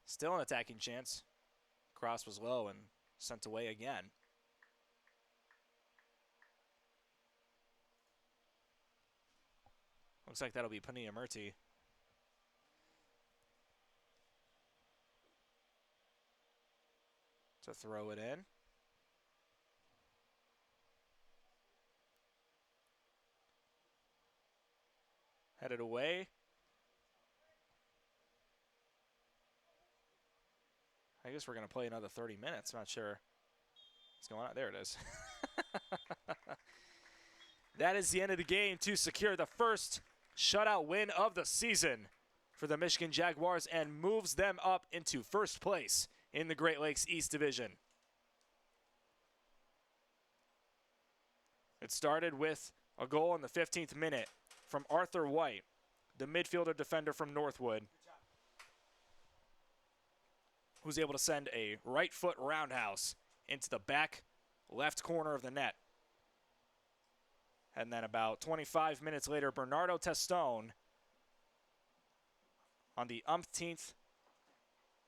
Still an attacking chance. Cross was low and sent away again. Looks like that'll be Puniamurti. To throw it in. headed away. I guess we're going to play another 30 minutes. Not sure what's going on. There it is. That is the end of the game to secure the first shutout win of the season for the Michigan Jaguars and moves them up into first place in the Great Lakes East Division. It started with a goal in the 15th minute from Arthur White, the midfielder defender from Northwood, who's able to send a right foot roundhouse into the back left corner of the net. And then about 25 minutes later, Bernardo Testone, on the umpteenth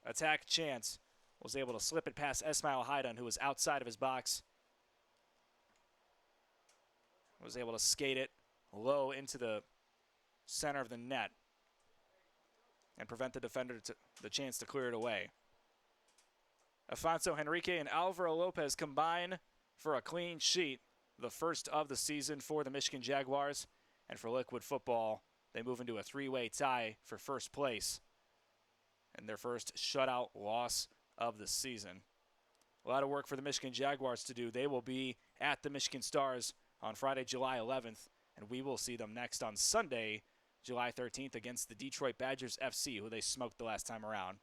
attack chance, was able to slip it past Esmail Haydn, who was outside of his box. Was able to skate it low into the center of the net and prevent the defender the chance to clear it away. Afonso Henrique and Alvaro Lopez combine for a clean sheet, the first of the season for the Michigan Jaguars. And for Liquid Football, they move into a three-way tie for first place and their first shutout loss of the season. A lot of work for the Michigan Jaguars to do. They will be at the Michigan Stars on Friday, July 11th, and we will see them next on Sunday, July 13th, against the Detroit Badgers FC, who they smoked the last time around.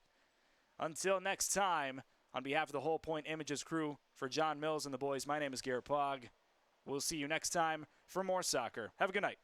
Until next time, on behalf of the Whole Point Images crew, for John Mills and the boys, my name is Garrett Pogg. We'll see you next time for more soccer. Have a good night.